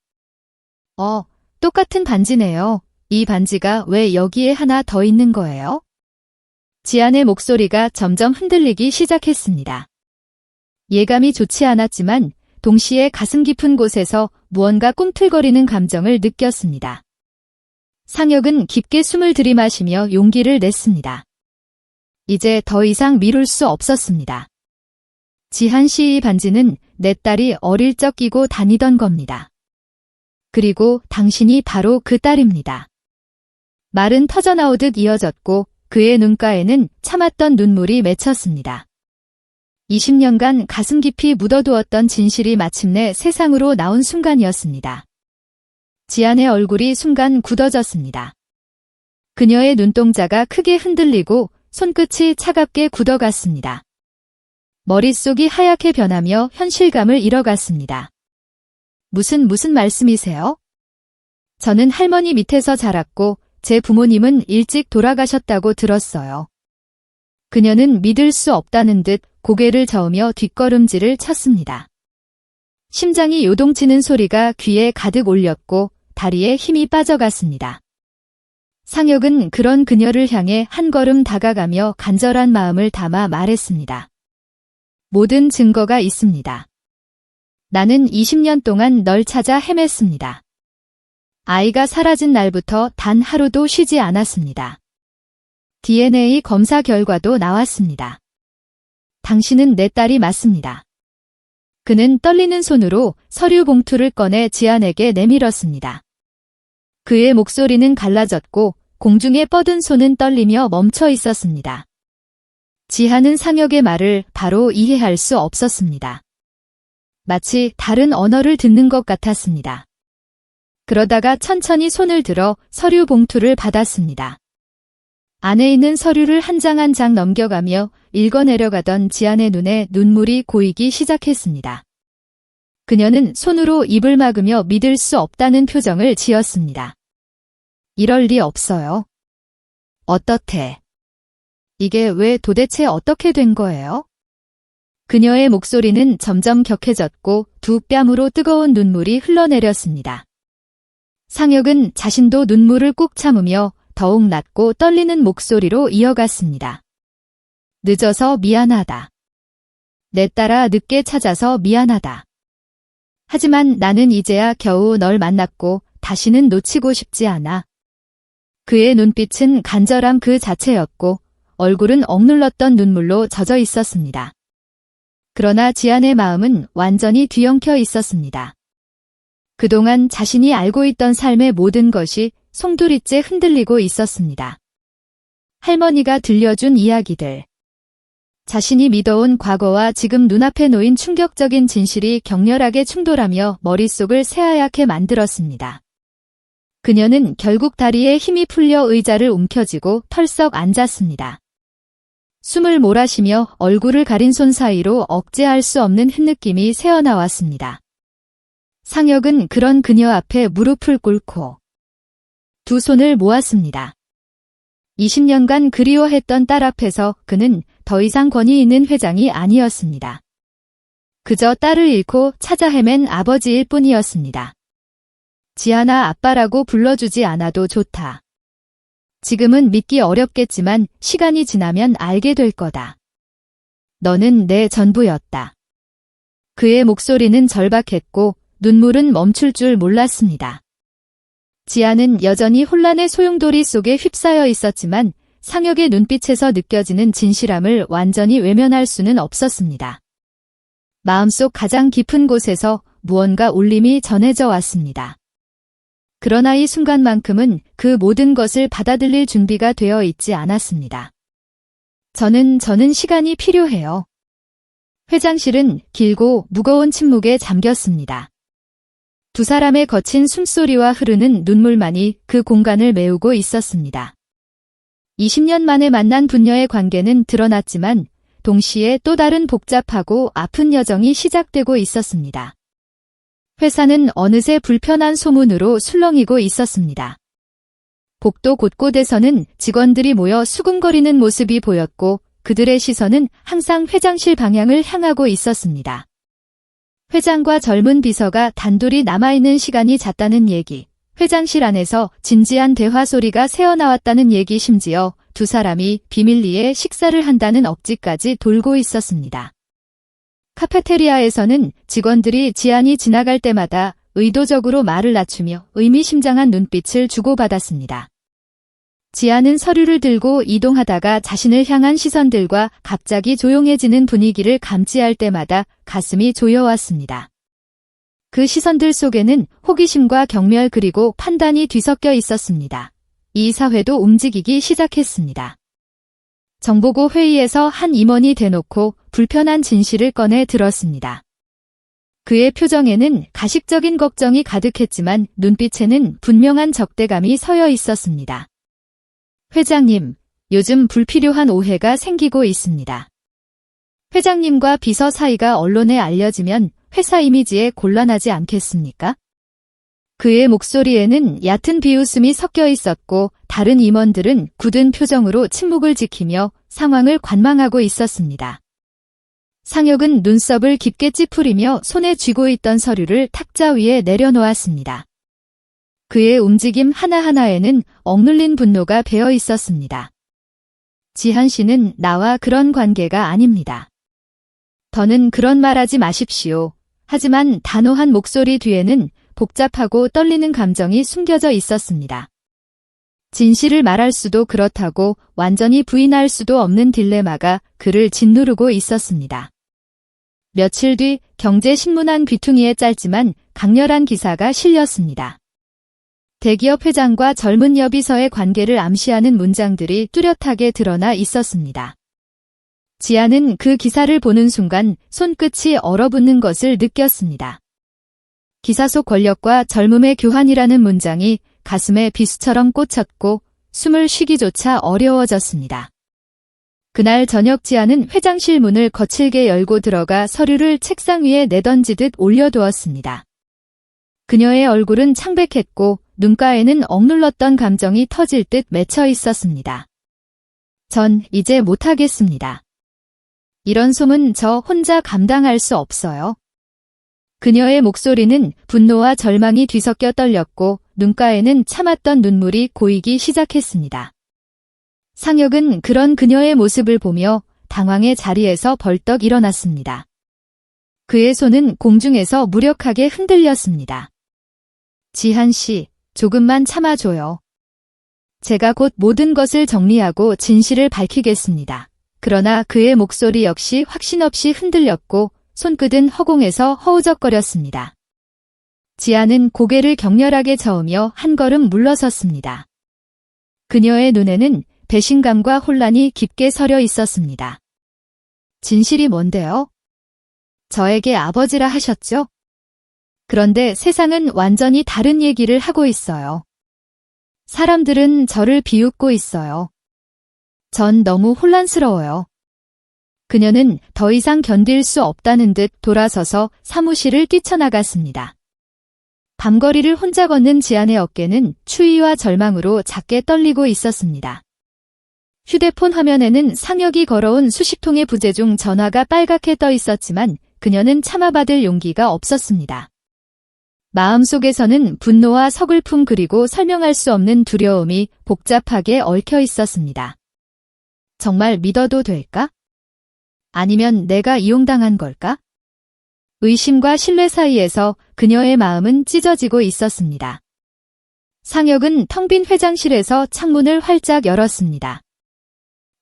똑같은 반지네요. 이 반지가 왜 여기에 하나 더 있는 거예요? 지안의 목소리가 점점 흔들리기 시작했습니다. 예감이 좋지 않았지만 동시에 가슴 깊은 곳에서 무언가 꿈틀거리는 감정을 느꼈습니다. 상혁은 깊게 숨을 들이마시며 용기를 냈습니다. 이제 더 이상 미룰 수 없었습니다. 지한 씨의 반지는 내 딸이 어릴 적 끼고 다니던 겁니다. 그리고 당신이 바로 그 딸입니다. 말은 터져나오듯 이어졌고 그의 눈가에는 참았던 눈물이 맺혔습니다. 20년간 가슴 깊이 묻어두었던 진실이 마침내 세상으로 나온 순간이었습니다. 지안의 얼굴이 순간 굳어졌습니다. 그녀의 눈동자가 크게 흔들리고 손끝이 차갑게 굳어갔습니다. 머릿속이 하얗게 변하며 현실감을 잃어갔습니다. 무슨 말씀이세요? 저는 할머니 밑에서 자랐고 제 부모님은 일찍 돌아가셨다고 들었어요. 그녀는 믿을 수 없다는 듯 고개를 저으며 뒷걸음질을 쳤습니다. 심장이 요동치는 소리가 귀에 가득 올렸고 다리에 힘이 빠져갔습니다. 상혁은 그런 그녀를 향해 한 걸음 다가가며 간절한 마음을 담아 말했습니다. 모든 증거가 있습니다. 나는 20년 동안 널 찾아 헤맸습니다. 아이가 사라진 날부터 단 하루도 쉬지 않았습니다. DNA 검사 결과도 나왔습니다. 당신은 내 딸이 맞습니다. 그는 떨리는 손으로 서류 봉투를 꺼내 지안에게 내밀었습니다. 그의 목소리는 갈라졌고 공중에 뻗은 손은 떨리며 멈춰 있었습니다. 지한은 상혁의 말을 바로 이해할 수 없었습니다. 마치 다른 언어를 듣는 것 같았습니다. 그러다가 천천히 손을 들어 서류 봉투를 받았습니다. 안에 있는 서류를 한 장 한 장 넘겨가며 읽어내려가던 지안의 눈에 눈물이 고이기 시작했습니다. 그녀는 손으로 입을 막으며 믿을 수 없다는 표정을 지었습니다. 이럴 리 없어요. 어떻게? 이게 왜 도대체 어떻게 된 거예요? 그녀의 목소리는 점점 격해졌고 두 뺨으로 뜨거운 눈물이 흘러내렸습니다. 상혁은 자신도 눈물을 꾹 참으며 더욱 낮고 떨리는 목소리로 이어갔습니다. 늦어서 미안하다. 내 딸아 늦게 찾아서 미안하다. 하지만 나는 이제야 겨우 널 만났고 다시는 놓치고 싶지 않아. 그의 눈빛은 간절함 그 자체였고 얼굴은 억눌렀던 눈물로 젖어 있었습니다. 그러나 지안의 마음은 완전히 뒤엉켜 있었습니다. 그동안 자신이 알고 있던 삶의 모든 것이 송두리째 흔들리고 있었습니다. 할머니가 들려준 이야기들. 자신이 믿어온 과거와 지금 눈앞에 놓인 충격적인 진실이 격렬하게 충돌하며 머릿속을 새하얗게 만들었습니다. 그녀는 결국 다리에 힘이 풀려 의자를 움켜쥐고 털썩 앉았습니다. 숨을 몰아쉬며 얼굴을 가린 손 사이로 억제할 수 없는 흰느낌이 새어나왔습니다. 상혁은 그런 그녀 앞에 무릎을 꿇고 두 손을 모았습니다. 20년간 그리워했던 딸 앞에서 그는 더 이상 권위 있는 회장이 아니었습니다. 그저 딸을 잃고 찾아 헤맨 아버지일 뿐이었습니다. 지아나 아빠라고 불러주지 않아도 좋다. 지금은 믿기 어렵겠지만 시간이 지나면 알게 될 거다. 너는 내 전부였다. 그의 목소리는 절박했고 눈물은 멈출 줄 몰랐습니다. 지아는 여전히 혼란의 소용돌이 속에 휩싸여 있었지만 상혁의 눈빛에서 느껴지는 진실함을 완전히 외면할 수는 없었습니다. 마음속 가장 깊은 곳에서 무언가 울림이 전해져 왔습니다. 그러나 이 순간만큼은 그 모든 것을 받아들일 준비가 되어 있지 않았습니다. 저는 시간이 필요해요. 회장실은 길고 무거운 침묵에 잠겼습니다. 두 사람의 거친 숨소리와 흐르는 눈물만이 그 공간을 메우고 있었습니다. 20년 만에 만난 분녀의 관계는 드러났지만 동시에 또 다른 복잡하고 아픈 여정이 시작되고 있었습니다. 회사는 어느새 불편한 소문으로 술렁이고 있었습니다. 복도 곳곳에서는 직원들이 모여 수군거리는 모습이 보였고 그들의 시선은 항상 회장실 방향을 향하고 있었습니다. 회장과 젊은 비서가 단둘이 남아있는 시간이 잦다는 얘기, 회장실 안에서 진지한 대화 소리가 새어나왔다는 얘기, 심지어 두 사람이 비밀리에 식사를 한다는 억지까지 돌고 있었습니다. 카페테리아에서는 직원들이 지안이 지나갈 때마다 의도적으로 말을 낮추며 의미심장한 눈빛을 주고받았습니다. 지안은 서류를 들고 이동하다가 자신을 향한 시선들과 갑자기 조용해지는 분위기를 감지할 때마다 가슴이 조여왔습니다. 그 시선들 속에는 호기심과 경멸 그리고 판단이 뒤섞여 있었습니다. 이 사회도 움직이기 시작했습니다. 정보고 회의에서 한 임원이 대놓고 불편한 진실을 꺼내 들었습니다. 그의 표정에는 가식적인 걱정이 가득했지만 눈빛에는 분명한 적대감이 서여 있었습니다. 회장님, 요즘 불필요한 오해가 생기고 있습니다. 회장님과 비서 사이가 언론에 알려지면 회사 이미지에 곤란하지 않겠습니까? 그의 목소리에는 얕은 비웃음이 섞여 있었고 다른 임원들은 굳은 표정으로 침묵을 지키며 상황을 관망하고 있었습니다. 상혁은 눈썹을 깊게 찌푸리며 손에 쥐고 있던 서류를 탁자 위에 내려놓았습니다. 그의 움직임 하나하나에는 억눌린 분노가 배어 있었습니다. 지한 씨는 나와 그런 관계가 아닙니다. 더는 그런 말하지 마십시오. 하지만 단호한 목소리 뒤에는 복잡하고 떨리는 감정이 숨겨져 있었습니다. 진실을 말할 수도 그렇다고 완전히 부인할 수도 없는 딜레마가 그를 짓누르고 있었습니다. 며칠 뒤 경제신문 귀퉁이에 짧지만 강렬한 기사가 실렸습니다. 대기업 회장과 젊은 여비서의 관계를 암시하는 문장들이 뚜렷하게 드러나 있었습니다. 지아는 그 기사를 보는 순간 손끝이 얼어붙는 것을 느꼈습니다. 기사 속 권력과 젊음의 교환이라는 문장이 가슴에 비수처럼 꽂혔고 숨을 쉬기조차 어려워졌습니다. 그날 저녁 지아는 회장실 문을 거칠게 열고 들어가 서류를 책상 위에 내던지듯 올려두었습니다. 그녀의 얼굴은 창백했고 눈가에는 억눌렀던 감정이 터질 듯 맺혀 있었습니다. 전 이제 못하겠습니다. 이런 소문 저 혼자 감당할 수 없어요. 그녀의 목소리는 분노와 절망이 뒤섞여 떨렸고 눈가에는 참았던 눈물이 고이기 시작했습니다. 상혁은 그런 그녀의 모습을 보며 당황해 자리에서 벌떡 일어났습니다. 그의 손은 공중에서 무력하게 흔들렸습니다. 지한 씨, 조금만 참아줘요. 제가 곧 모든 것을 정리하고 진실을 밝히겠습니다. 그러나 그의 목소리 역시 확신 없이 흔들렸고 손끝은 허공에서 허우적거렸습니다. 지아는 고개를 격렬하게 저으며 한 걸음 물러섰습니다. 그녀의 눈에는 배신감과 혼란이 깊게 서려 있었습니다. 진실이 뭔데요? 저에게 아버지라 하셨죠? 그런데 세상은 완전히 다른 얘기를 하고 있어요. 사람들은 저를 비웃고 있어요. 전 너무 혼란스러워요. 그녀는 더 이상 견딜 수 없다는 듯 돌아서서 사무실을 뛰쳐나갔습니다. 밤거리를 혼자 걷는 지안의 어깨는 추위와 절망으로 작게 떨리고 있었습니다. 휴대폰 화면에는 상혁이 걸어온 수십 통의 부재 중 전화가 빨갛게 떠 있었지만 그녀는 참아받을 용기가 없었습니다. 마음속에서는 분노와 서글픔 그리고 설명할 수 없는 두려움이 복잡하게 얽혀 있었습니다. 정말 믿어도 될까? 아니면 내가 이용당한 걸까? 의심과 신뢰 사이에서 그녀의 마음은 찢어지고 있었습니다. 상혁은 텅 빈 회장실에서 창문을 활짝 열었습니다.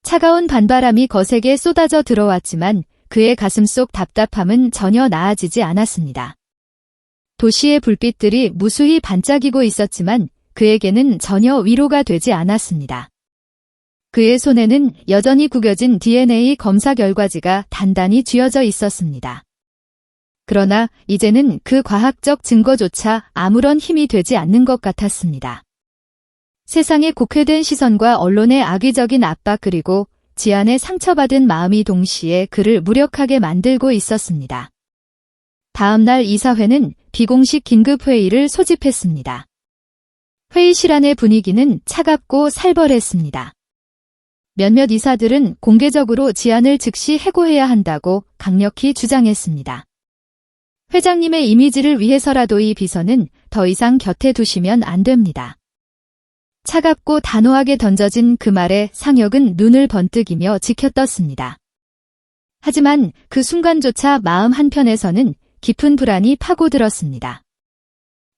차가운 반바람이 거세게 쏟아져 들어왔지만 그의 가슴 속 답답함은 전혀 나아지지 않았습니다. 도시의 불빛들이 무수히 반짝이고 있었지만 그에게는 전혀 위로가 되지 않았습니다. 그의 손에는 여전히 구겨진 DNA 검사 결과지가 단단히 쥐어져 있었습니다. 그러나 이제는 그 과학적 증거조차 아무런 힘이 되지 않는 것 같았습니다. 세상의 곡해된 시선과 언론의 악의적인 압박 그리고 지안의 상처받은 마음이 동시에 그를 무력하게 만들고 있었습니다. 다음 날 이사회는 비공식 긴급회의를 소집했습니다. 회의실 안의 분위기는 차갑고 살벌했습니다. 몇몇 이사들은 공개적으로 지안을 즉시 해고해야 한다고 강력히 주장했습니다. 회장님의 이미지를 위해서라도 이 비서는 더 이상 곁에 두시면 안 됩니다. 차갑고 단호하게 던져진 그 말에 상혁은 눈을 번뜩이며 지켜떴습니다. 하지만 그 순간조차 마음 한편에서는 깊은 불안이 파고들었습니다.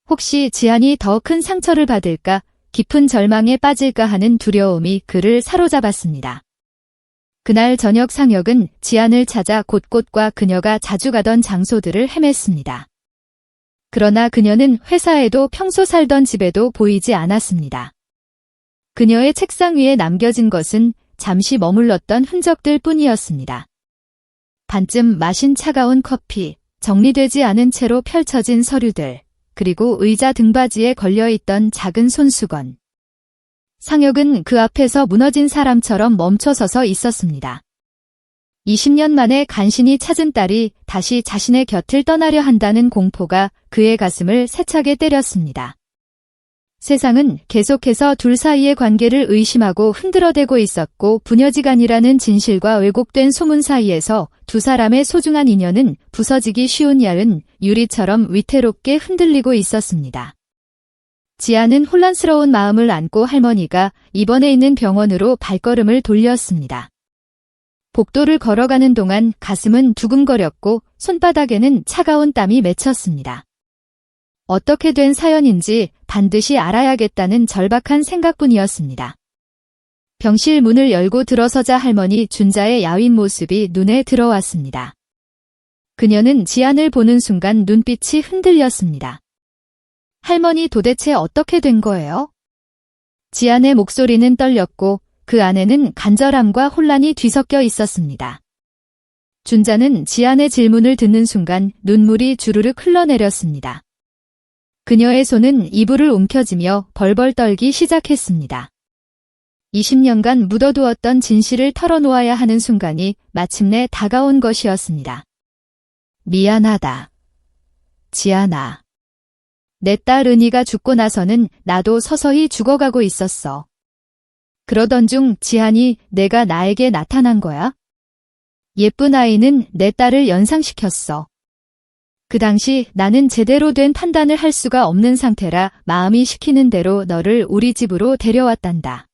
혹시 지안이 더 큰 상처를 받을까, 깊은 절망에 빠질까 하는 두려움이 그를 사로잡았습니다. 그날 저녁 상혁은 지안을 찾아 곳곳과 그녀가 자주 가던 장소들을 헤맸습니다. 그러나 그녀는 회사에도 평소 살던 집에도 보이지 않았습니다. 그녀의 책상 위에 남겨진 것은 잠시 머물렀던 흔적들 뿐이었습니다. 반쯤 마신 차가운 커피, 정리되지 않은 채로 펼쳐진 서류들, 그리고 의자 등받이에 걸려있던 작은 손수건. 상혁은 그 앞에서 무너진 사람처럼 멈춰서서 있었습니다. 20년 만에 간신히 찾은 딸이 다시 자신의 곁을 떠나려 한다는 공포가 그의 가슴을 세차게 때렸습니다. 세상은 계속해서 둘 사이의 관계를 의심하고 흔들어대고 있었고 부녀지간이라는 진실과 왜곡된 소문 사이에서 두 사람의 소중한 인연은 부서지기 쉬운 얇은 유리처럼 위태롭게 흔들리고 있었습니다. 지아는 혼란스러운 마음을 안고 할머니가 입원해 있는 병원으로 발걸음을 돌렸습니다. 복도를 걸어가는 동안 가슴은 두근거렸고 손바닥에는 차가운 땀이 맺혔습니다. 어떻게 된 사연인지 반드시 알아야겠다는 절박한 생각뿐이었습니다. 병실 문을 열고 들어서자 할머니 준자의 야윈 모습이 눈에 들어왔습니다. 그녀는 지안을 보는 순간 눈빛이 흔들렸습니다. 할머니 도대체 어떻게 된 거예요? 지안의 목소리는 떨렸고 그 안에는 간절함과 혼란이 뒤섞여 있었습니다. 준자는 지안의 질문을 듣는 순간 눈물이 주르륵 흘러내렸습니다. 그녀의 손은 이불을 움켜쥐며 벌벌 떨기 시작했습니다. 20년간 묻어두었던 진실을 털어놓아야 하는 순간이 마침내 다가온 것이었습니다. 미안하다. 지안아. 내 딸 은희가 죽고 나서는 나도 서서히 죽어가고 있었어. 그러던 중 지안이 내가 나에게 나타난 거야? 예쁜 아이는 내 딸을 연상시켰어. 그 당시 나는 제대로 된 판단을 할 수가 없는 상태라 마음이 시키는 대로 너를 우리 집으로 데려왔단다.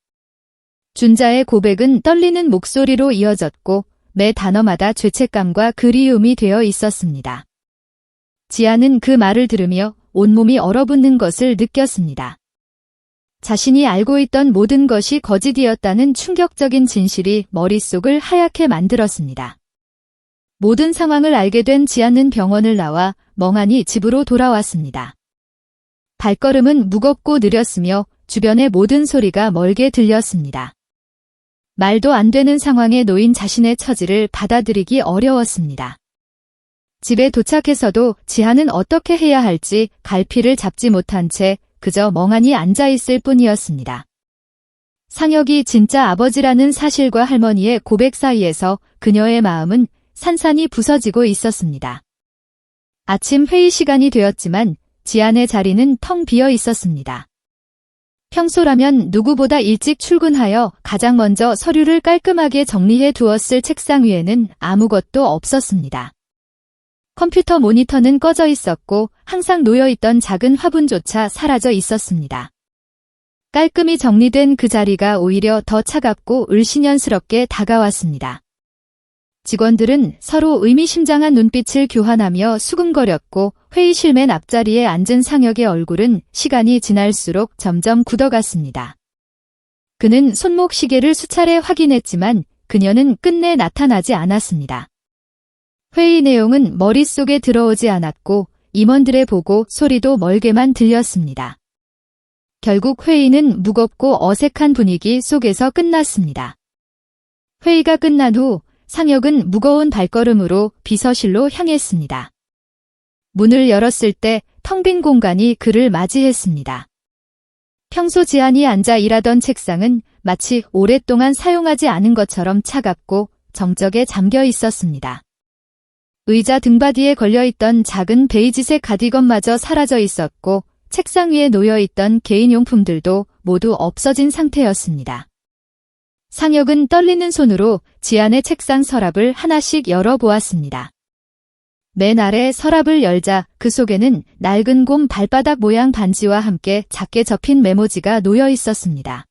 준자의 고백은 떨리는 목소리로 이어졌고 매 단어마다 죄책감과 그리움이 되어 있었습니다. 지아는 그 말을 들으며 온몸이 얼어붙는 것을 느꼈습니다. 자신이 알고 있던 모든 것이 거짓이었다는 충격적인 진실이 머릿속을 하얗게 만들었습니다. 모든 상황을 알게 된 지안은 병원을 나와 멍하니 집으로 돌아왔습니다. 발걸음은 무겁고 느렸으며 주변의 모든 소리가 멀게 들렸습니다. 말도 안 되는 상황에 놓인 자신의 처지를 받아들이기 어려웠습니다. 집에 도착해서도 지안은 어떻게 해야 할지 갈피를 잡지 못한 채 그저 멍하니 앉아있을 뿐이었습니다. 상혁이 진짜 아버지라는 사실과 할머니의 고백 사이에서 그녀의 마음은 산산이 부서지고 있었습니다. 아침 회의 시간이 되었지만 지안의 자리는 텅 비어 있었습니다. 평소라면 누구보다 일찍 출근하여 가장 먼저 서류를 깔끔하게 정리해 두었을 책상 위에는 아무것도 없었습니다. 컴퓨터 모니터는 꺼져 있었고 항상 놓여있던 작은 화분조차 사라져 있었습니다. 깔끔히 정리된 그 자리가 오히려 더 차갑고 을씨년스럽게 다가왔습니다. 직원들은 서로 의미심장한 눈빛을 교환하며 수근거렸고 회의실 맨 앞자리에 앉은 상혁의 얼굴은 시간이 지날수록 점점 굳어갔습니다. 그는 손목 시계를 수차례 확인했지만 그녀는 끝내 나타나지 않았습니다. 회의 내용은 머릿속에 들어오지 않았고 임원들의 보고 소리도 멀게만 들렸습니다. 결국 회의는 무겁고 어색한 분위기 속에서 끝났습니다. 회의가 끝난 후 상혁은 무거운 발걸음으로 비서실로 향했습니다. 문을 열었을 때 텅 빈 공간이 그를 맞이했습니다. 평소 지안이 앉아 일하던 책상은 마치 오랫동안 사용하지 않은 것처럼 차갑고 정적에 잠겨 있었습니다. 의자 등받이에 걸려있던 작은 베이지색 가디건마저 사라져 있었고 책상 위에 놓여있던 개인용품들도 모두 없어진 상태였습니다. 상혁은 떨리는 손으로 지안의 책상 서랍을 하나씩 열어보았습니다. 맨 아래 서랍을 열자 그 속에는 낡은 곰 발바닥 모양 반지와 함께 작게 접힌 메모지가 놓여 있었습니다.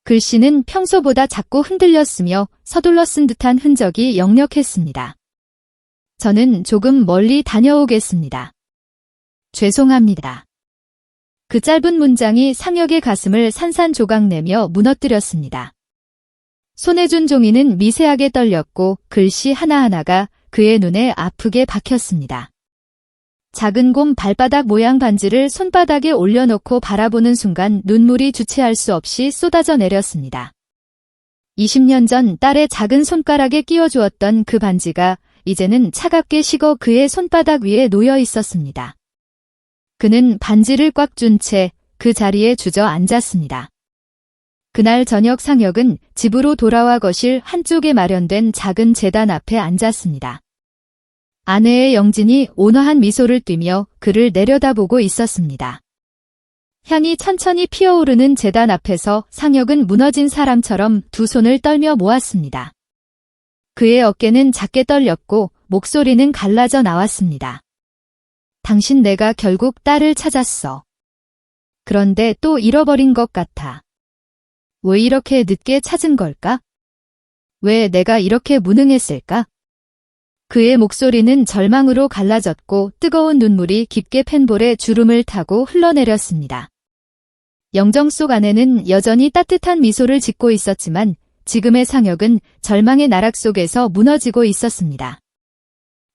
글씨는 평소보다 작고 흔들렸으며 서둘러 쓴 듯한 흔적이 역력했습니다. 저는 조금 멀리 다녀오겠습니다. 죄송합니다. 그 짧은 문장이 상혁의 가슴을 산산조각내며 무너뜨렸습니다. 손에 준 종이는 미세하게 떨렸고 글씨 하나하나가 그의 눈에 아프게 박혔습니다. 작은 곰 발바닥 모양 반지를 손바닥에 올려놓고 바라보는 순간 눈물이 주체할 수 없이 쏟아져 내렸습니다. 20년 전 딸의 작은 손가락에 끼워주었던 그 반지가 이제는 차갑게 식어 그의 손바닥 위에 놓여 있었습니다. 그는 반지를 꽉 쥔 채 그 자리에 주저앉았습니다. 그날 저녁 상혁은 집으로 돌아와 거실 한쪽에 마련된 작은 제단 앞에 앉았습니다. 아내의 영진이 온화한 미소를 띠며 그를 내려다보고 있었습니다. 향이 천천히 피어오르는 제단 앞에서 상혁은 무너진 사람처럼 두 손을 떨며 모았습니다. 그의 어깨는 작게 떨렸고 목소리는 갈라져 나왔습니다. 당신 내가 결국 딸을 찾았어. 그런데 또 잃어버린 것 같아. 왜 이렇게 늦게 찾은 걸까? 왜 내가 이렇게 무능했을까? 그의 목소리는 절망으로 갈라졌고 뜨거운 눈물이 깊게 펜볼에 주름을 타고 흘러내렸습니다. 영정 속 안에는 여전히 따뜻한 미소를 짓고 있었지만 지금의 상혁은 절망의 나락 속에서 무너지고 있었습니다.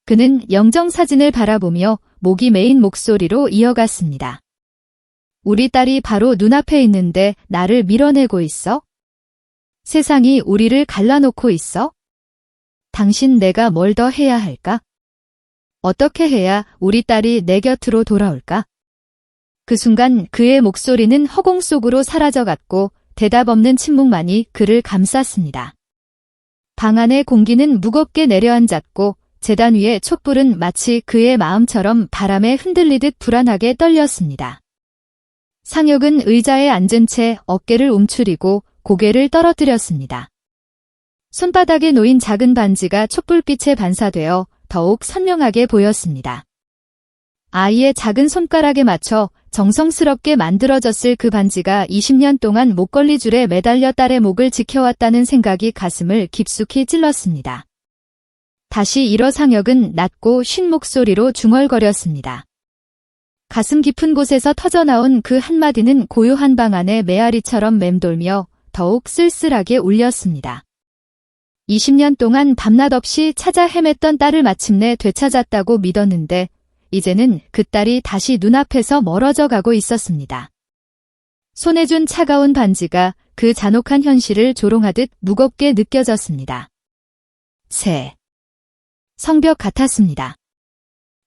그는 영정 사진을 바라보며 목이 메인 목소리로 이어갔습니다. 우리 딸이 바로 눈앞에 있는데 나를 밀어내고 있어? 세상이 우리를 갈라놓고 있어? 당신 내가 뭘 더 해야 할까? 어떻게 해야 우리 딸이 내 곁으로 돌아올까? 그 순간 그의 목소리는 허공 속으로 사라져갔고 대답 없는 침묵만이 그를 감쌌습니다. 방 안의 공기는 무겁게 내려앉았고 제단 위의 촛불은 마치 그의 마음처럼 바람에 흔들리듯 불안하게 떨렸습니다. 상혁은 의자에 앉은 채 어깨를 움츠리고 고개를 떨어뜨렸습니다. 손바닥에 놓인 작은 반지가 촛불빛에 반사되어 더욱 선명하게 보였습니다. 아이의 작은 손가락에 맞춰 정성스럽게 만들어졌을 그 반지가 20년 동안 목걸이줄에 매달려 딸의 목을 지켜왔다는 생각이 가슴을 깊숙이 찔렀습니다. 다시 일어 상혁은 낮고 쉰 목소리로 중얼거렸습니다. 가슴 깊은 곳에서 터져나온 그 한마디는 고요한 방 안의 메아리처럼 맴돌며 더욱 쓸쓸하게 울렸습니다. 20년 동안 밤낮 없이 찾아 헤맸던 딸을 마침내 되찾았다고 믿었는데 이제는 그 딸이 다시 눈앞에서 멀어져 가고 있었습니다. 손에 준 차가운 반지가 그 잔혹한 현실을 조롱하듯 무겁게 느껴졌습니다. 새 성벽 같았습니다.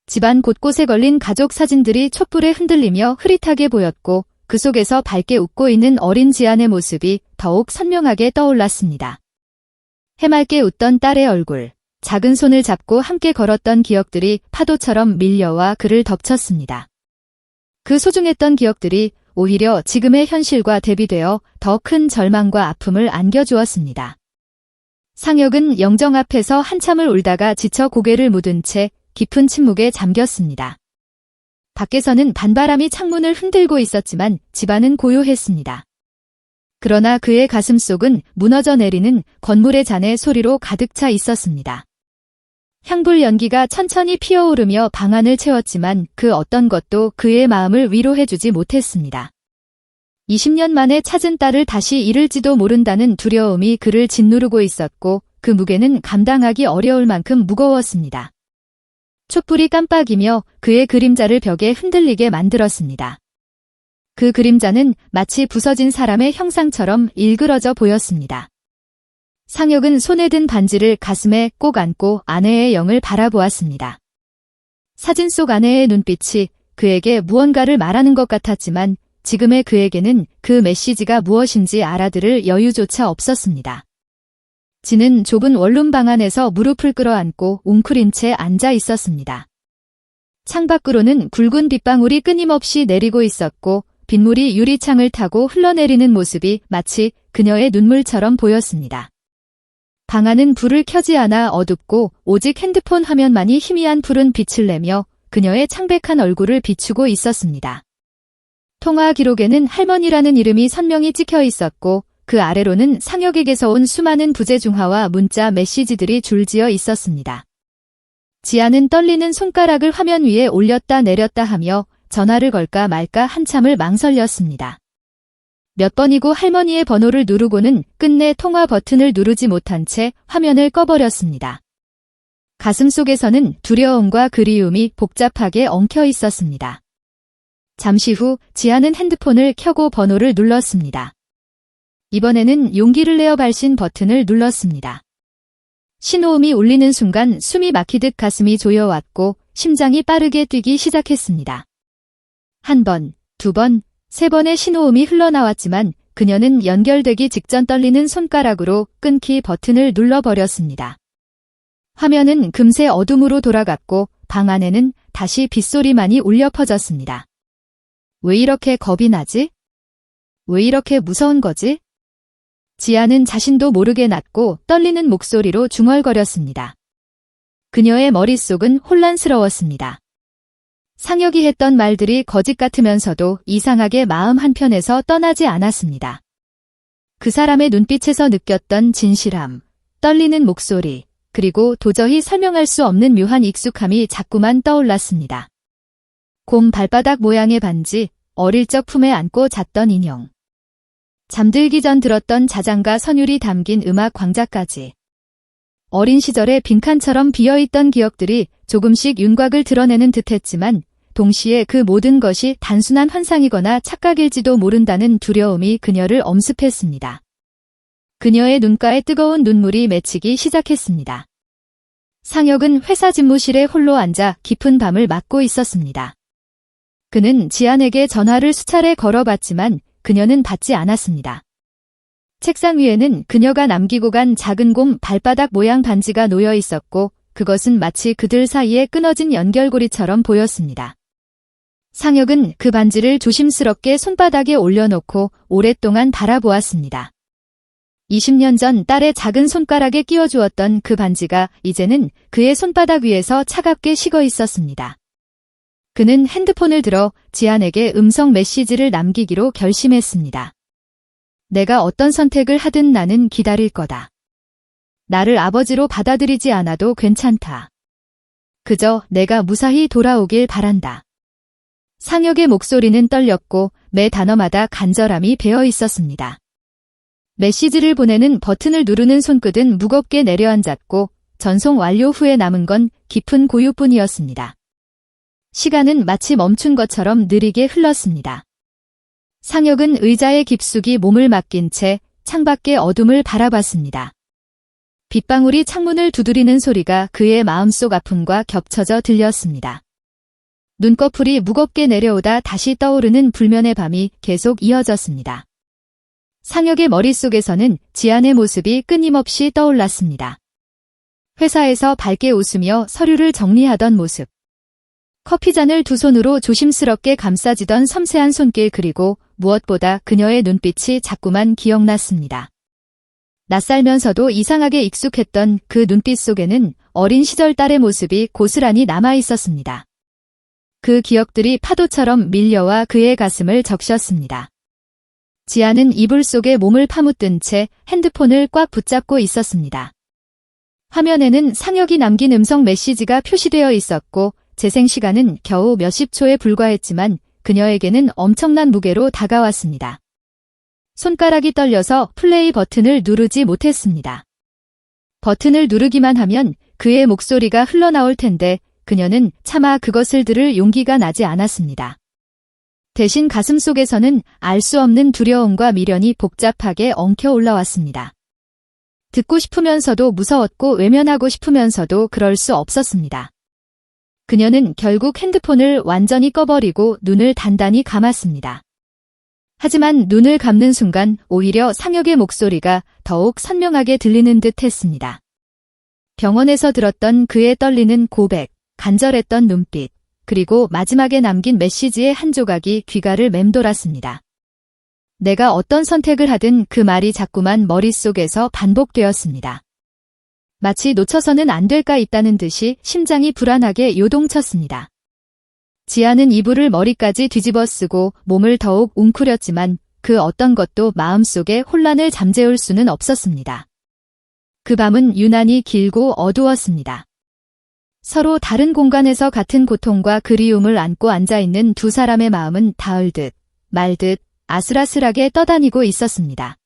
집안 곳곳에 걸린 가족 사진들이 촛불에 흔들리며 흐릿하게 보였고 그 속에서 밝게 웃고 있는 어린 지안의 모습이 더욱 선명하게 떠올랐습니다. 해맑게 웃던 딸의 얼굴, 작은 손을 잡고 함께 걸었던 기억들이 파도처럼 밀려와 그를 덮쳤습니다. 그 소중했던 기억들이 오히려 지금의 현실과 대비되어 더 큰 절망과 아픔을 안겨주었습니다. 상혁은 영정 앞에서 한참을 울다가 지쳐 고개를 묻은 채 깊은 침묵에 잠겼습니다. 밖에서는 반바람이 창문을 흔들고 있었지만 집안은 고요했습니다. 그러나 그의 가슴속은 무너져 내리는 건물의 잔해 소리로 가득 차 있었습니다. 향불 연기가 천천히 피어오르며 방안을 채웠지만 그 어떤 것도 그의 마음을 위로해주지 못했습니다. 20년 만에 찾은 딸을 다시 잃을지도 모른다는 두려움이 그를 짓누르고 있었고 그 무게는 감당하기 어려울 만큼 무거웠습니다. 촛불이 깜빡이며 그의 그림자를 벽에 흔들리게 만들었습니다. 그 그림자는 마치 부서진 사람의 형상처럼 일그러져 보였습니다. 상혁은 손에 든 반지를 가슴에 꼭 안고 아내의 영을 바라보았습니다. 사진 속 아내의 눈빛이 그에게 무언가를 말하는 것 같았지만 지금의 그에게는 그 메시지가 무엇인지 알아들을 여유조차 없었습니다. 지는 좁은 원룸 방 안에서 무릎을 끌어안고 웅크린 채 앉아 있었습니다. 창밖으로는 굵은 빗방울이 끊임없이 내리고 있었고 빗물이 유리창을 타고 흘러내리는 모습이 마치 그녀의 눈물처럼 보였습니다. 방 안은 불을 켜지 않아 어둡고 오직 핸드폰 화면만이 희미한 푸른 빛을 내며 그녀의 창백한 얼굴을 비추고 있었습니다. 통화 기록에는 할머니라는 이름이 선명히 찍혀 있었고 그 아래로는 상혁에게서 온 수많은 부재중화와 문자 메시지들이 줄지어 있었습니다. 지아는 떨리는 손가락을 화면 위에 올렸다 내렸다 하며 전화를 걸까 말까 한참을 망설였습니다. 몇 번이고 할머니의 번호를 누르고는 끝내 통화 버튼을 누르지 못한 채 화면을 꺼버렸습니다. 가슴속에서는 두려움과 그리움이 복잡하게 엉켜 있었습니다. 잠시 후 지아는 핸드폰을 켜고 번호를 눌렀습니다. 이번에는 용기를 내어 발신 버튼을 눌렀습니다. 신호음이 울리는 순간 숨이 막히듯 가슴이 조여왔고 심장이 빠르게 뛰기 시작했습니다. 한 번, 두 번, 세 번의 신호음이 흘러나왔지만 그녀는 연결되기 직전 떨리는 손가락으로 끊기 버튼을 눌러버렸습니다. 화면은 금세 어둠으로 돌아갔고 방 안에는 다시 빗소리만이 울려 퍼졌습니다. 왜 이렇게 겁이 나지? 왜 이렇게 무서운 거지? 지아는 자신도 모르게 낮고 떨리는 목소리로 중얼거렸습니다. 그녀의 머릿속은 혼란스러웠습니다. 상혁이 했던 말들이 거짓 같으면서도 이상하게 마음 한편에서 떠나지 않았습니다. 그 사람의 눈빛에서 느꼈던 진실함, 떨리는 목소리, 그리고 도저히 설명할 수 없는 묘한 익숙함이 자꾸만 떠올랐습니다. 곰 발바닥 모양의 반지, 어릴 적 품에 안고 잤던 인형. 잠들기 전 들었던 자장가 선율이 담긴 음악 광자까지. 어린 시절의 빈칸처럼 비어있던 기억들이 조금씩 윤곽을 드러내는 듯했지만 동시에 그 모든 것이 단순한 환상이거나 착각일지도 모른다는 두려움이 그녀를 엄습했습니다. 그녀의 눈가에 뜨거운 눈물이 맺히기 시작했습니다. 상혁은 회사 집무실에 홀로 앉아 깊은 밤을 맞고 있었습니다. 그는 지안에게 전화를 수차례 걸어봤지만 그녀는 받지 않았습니다. 책상 위에는 그녀가 남기고 간 작은 곰 발바닥 모양 반지가 놓여 있었고 그것은 마치 그들 사이에 끊어진 연결고리처럼 보였습니다. 상혁은 그 반지를 조심스럽게 손바닥에 올려놓고 오랫동안 바라보았습니다. 20년 전 딸의 작은 손가락에 끼워주었던 그 반지가 이제는 그의 손바닥 위에서 차갑게 식어 있었습니다. 그는 핸드폰을 들어 지안에게 음성 메시지를 남기기로 결심했습니다. 내가 어떤 선택을 하든 나는 기다릴 거다. 나를 아버지로 받아들이지 않아도 괜찮다. 그저 내가 무사히 돌아오길 바란다. 상혁의 목소리는 떨렸고 매 단어마다 간절함이 배어 있었습니다. 메시지를 보내는 버튼을 누르는 손끝은 무겁게 내려앉았고 전송 완료 후에 남은 건 깊은 고요뿐이었습니다. 시간은 마치 멈춘 것처럼 느리게 흘렀습니다. 상혁은 의자에 깊숙이 몸을 맡긴 채 창밖의 어둠을 바라봤습니다. 빗방울이 창문을 두드리는 소리가 그의 마음속 아픔과 겹쳐져 들렸습니다. 눈꺼풀이 무겁게 내려오다 다시 떠오르는 불면의 밤이 계속 이어졌습니다. 상혁의 머릿속에서는 지안의 모습이 끊임없이 떠올랐습니다. 회사에서 밝게 웃으며 서류를 정리하던 모습. 커피잔을 두 손으로 조심스럽게 감싸지던 섬세한 손길 그리고 무엇보다 그녀의 눈빛이 자꾸만 기억났습니다. 낯설면서도 이상하게 익숙했던 그 눈빛 속에는 어린 시절 딸의 모습이 고스란히 남아 있었습니다. 그 기억들이 파도처럼 밀려와 그의 가슴을 적셨습니다. 지아는 이불 속에 몸을 파묻든 채 핸드폰을 꽉 붙잡고 있었습니다. 화면에는 상혁이 남긴 음성 메시지가 표시되어 있었고 재생 시간은 겨우 몇십 초에 불과했지만 그녀에게는 엄청난 무게로 다가왔습니다. 손가락이 떨려서 플레이 버튼을 누르지 못했습니다. 버튼을 누르기만 하면 그의 목소리가 흘러나올 텐데 그녀는 차마 그것을 들을 용기가 나지 않았습니다. 대신 가슴속에서는 알 수 없는 두려움과 미련이 복잡하게 엉켜 올라왔습니다. 듣고 싶으면서도 무서웠고 외면하고 싶으면서도 그럴 수 없었습니다. 그녀는 결국 핸드폰을 완전히 꺼버리고 눈을 단단히 감았습니다. 하지만 눈을 감는 순간 오히려 상혁의 목소리가 더욱 선명하게 들리는 듯 했습니다. 병원에서 들었던 그의 떨리는 고백, 간절했던 눈빛, 그리고 마지막에 남긴 메시지의 한 조각이 귀가를 맴돌았습니다. 내가 어떤 선택을 하든 그 말이 자꾸만 머릿속에서 반복되었습니다. 마치 놓쳐서는 안 될까 있다는 듯이 심장이 불안하게 요동쳤습니다. 지아는 이불을 머리까지 뒤집어 쓰고 몸을 더욱 웅크렸지만 그 어떤 것도 마음속에 혼란을 잠재울 수는 없었습니다. 그 밤은 유난히 길고 어두웠습니다. 서로 다른 공간에서 같은 고통과 그리움을 안고 앉아있는 두 사람의 마음은 닿을 듯 말 듯 아슬아슬하게 떠다니고 있었습니다.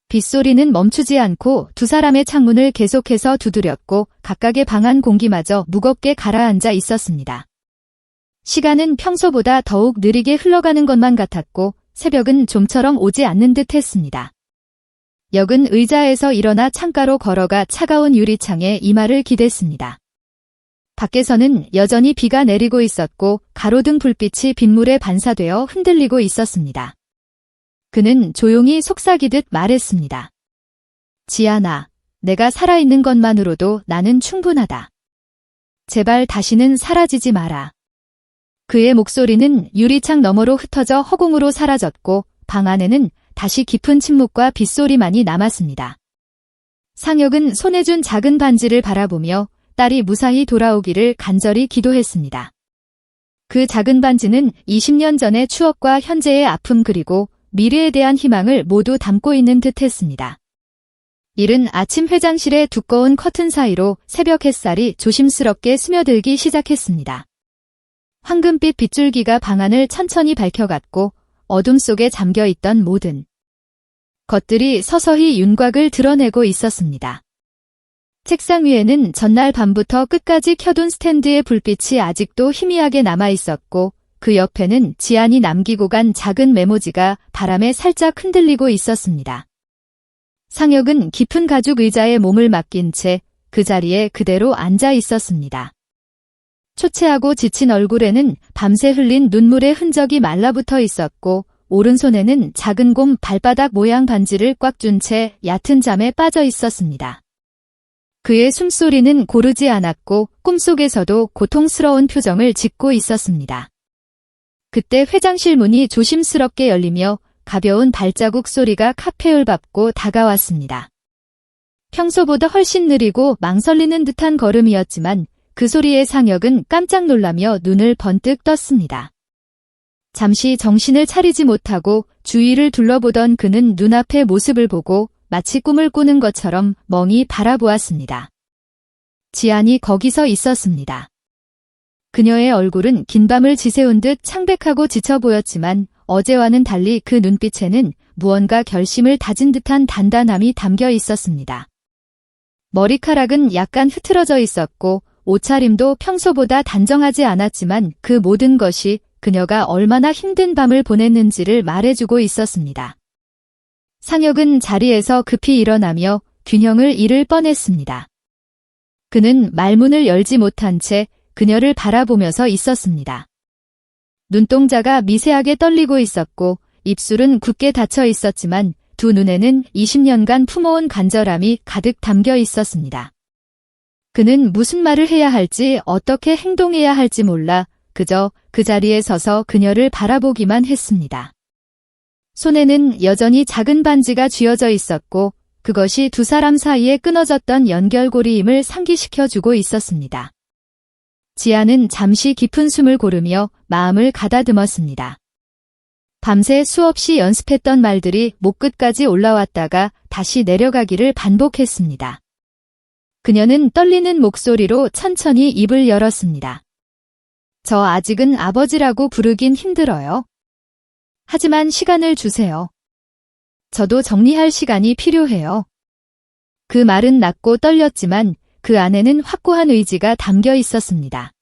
빗소리는 멈추지 않고 두 사람의 창문을 계속해서 두드렸고 각각의 방 안 공기마저 무겁게 가라앉아 있었습니다. 시간은 평소보다 더욱 느리게 흘러가는 것만 같았고 새벽은 좀처럼 오지 않는 듯 했습니다. 역은 의자에서 일어나 창가로 걸어가 차가운 유리창에 이마를 기댔습니다. 밖에서는 여전히 비가 내리고 있었고 가로등 불빛이 빗물에 반사되어 흔들리고 있었습니다. 그는 조용히 속삭이듯 말했습니다. 지아나, 내가 살아있는 것만으로도 나는 충분하다. 제발 다시는 사라지지 마라. 그의 목소리는 유리창 너머로 흩어져 허공으로 사라졌고 방 안에는 다시 깊은 침묵과 빗소리만이 남았습니다. 상혁은 손에 준 작은 반지를 바라보며 딸이 무사히 돌아오기를 간절히 기도했습니다. 그 작은 반지는 20년 전의 추억과 현재의 아픔 그리고 미래에 대한 희망을 모두 담고 있는 듯 했습니다. 이른 아침 회장실의 두꺼운 커튼 사이로 새벽 햇살이 조심스럽게 스며들기 시작했습니다. 황금빛 빗줄기가 방 안을 천천히 밝혀갔고 어둠 속에 잠겨있던 모든 것들이 서서히 윤곽을 드러내고 있었습니다. 책상 위에는 전날 밤부터 끝까지 켜둔 스탠드의 불빛이 아직도 희미하게 남아있었고 그 옆에는 지안이 남기고 간 작은 메모지가 바람에 살짝 흔들리고 있었습니다. 상혁은 깊은 가죽 의자에 몸을 맡긴 채 그 자리에 그대로 앉아 있었습니다. 초췌하고 지친 얼굴에는 밤새 흘린 눈물의 흔적이 말라붙어 있었고 오른손에는 작은 곰 발바닥 모양 반지를 꽉 준 채 얕은 잠에 빠져 있었습니다. 그의 숨소리는 고르지 않았고 꿈속에서도 고통스러운 표정을 짓고 있었습니다. 그때 회장실 문이 조심스럽게 열리며 가벼운 발자국 소리가 카페를 밟고 다가왔습니다. 평소보다 훨씬 느리고 망설이는 듯한 걸음이었지만 그 소리에 상혁은 깜짝 놀라며 눈을 번뜩 떴습니다. 잠시 정신을 차리지 못하고 주위를 둘러보던 그는 눈앞의 모습을 보고 마치 꿈을 꾸는 것처럼 멍이 바라보았습니다. 지안이 거기서 있었습니다. 그녀의 얼굴은 긴 밤을 지새운 듯 창백하고 지쳐 보였지만 어제와는 달리 그 눈빛에는 무언가 결심을 다진 듯한 단단함이 담겨 있었습니다. 머리카락은 약간 흐트러져 있었고 옷차림도 평소보다 단정하지 않았지만 그 모든 것이 그녀가 얼마나 힘든 밤을 보냈는지를 말해주고 있었습니다. 상혁은 자리에서 급히 일어나며 균형을 잃을 뻔했습니다. 그는 말문을 열지 못한 채 그녀를 바라보면서 있었습니다. 눈동자가 미세하게 떨리고 있었고 입술은 굳게 닫혀 있었지만 두 눈에는 20년간 품어온 간절함이 가득 담겨 있었습니다. 그는 무슨 말을 해야 할지 어떻게 행동해야 할지 몰라 그저 그 자리에 서서 그녀를 바라보기만 했습니다. 손에는 여전히 작은 반지가 쥐어져 있었고 그것이 두 사람 사이에 끊어졌던 연결고리임을 상기시켜주고 있었습니다. 지아는 잠시 깊은 숨을 고르며 마음을 가다듬었습니다. 밤새 수없이 연습했던 말들이 목끝까지 올라왔다가 다시 내려가기를 반복했습니다. 그녀는 떨리는 목소리로 천천히 입을 열었습니다. 저 아직은 아버지라고 부르긴 힘들어요. 하지만 시간을 주세요. 저도 정리할 시간이 필요해요. 그 말은 낮고 떨렸지만 그 안에는 확고한 의지가 담겨 있었습니다.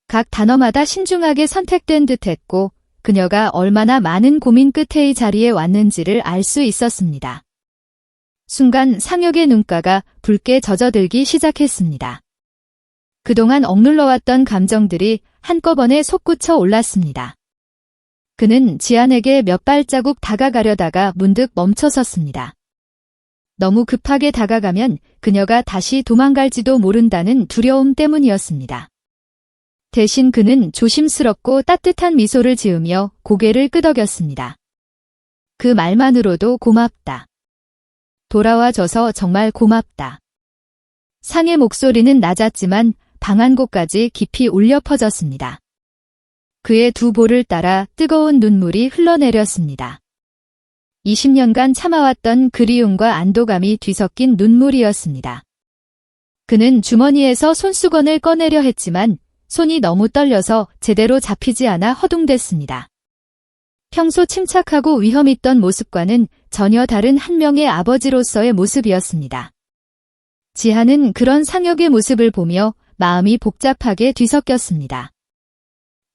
각 단어마다 신중하게 선택된 듯했고 그녀가 얼마나 많은 고민 끝에 이 자리에 왔는지를 알 수 있었습니다. 순간 상혁의 눈가가 붉게 젖어들기 시작했습니다. 그동안 억눌러왔던 감정들이 한꺼번에 솟구쳐 올랐습니다. 그는 지안에게 몇 발자국 다가가려다가 문득 멈춰섰습니다. 너무 급하게 다가가면 그녀가 다시 도망갈지도 모른다는 두려움 때문이었습니다. 대신 그는 조심스럽고 따뜻한 미소를 지으며 고개를 끄덕였습니다. 그 말만으로도 고맙다. 돌아와줘서 정말 고맙다. 상의 목소리는 낮았지만 방 한 곳까지 깊이 울려 퍼졌습니다. 그의 두 볼을 따라 뜨거운 눈물이 흘러내렸습니다. 20년간 참아왔던 그리움과 안도감이 뒤섞인 눈물이었습니다. 그는 주머니에서 손수건을 꺼내려 했지만 손이 너무 떨려서 제대로 잡히지 않아 허둥댔습니다. 평소 침착하고 위험 있던 모습과는 전혀 다른 한 명의 아버지로서의 모습이었습니다. 지하는 그런 상혁의 모습을 보며 마음이 복잡하게 뒤섞였습니다.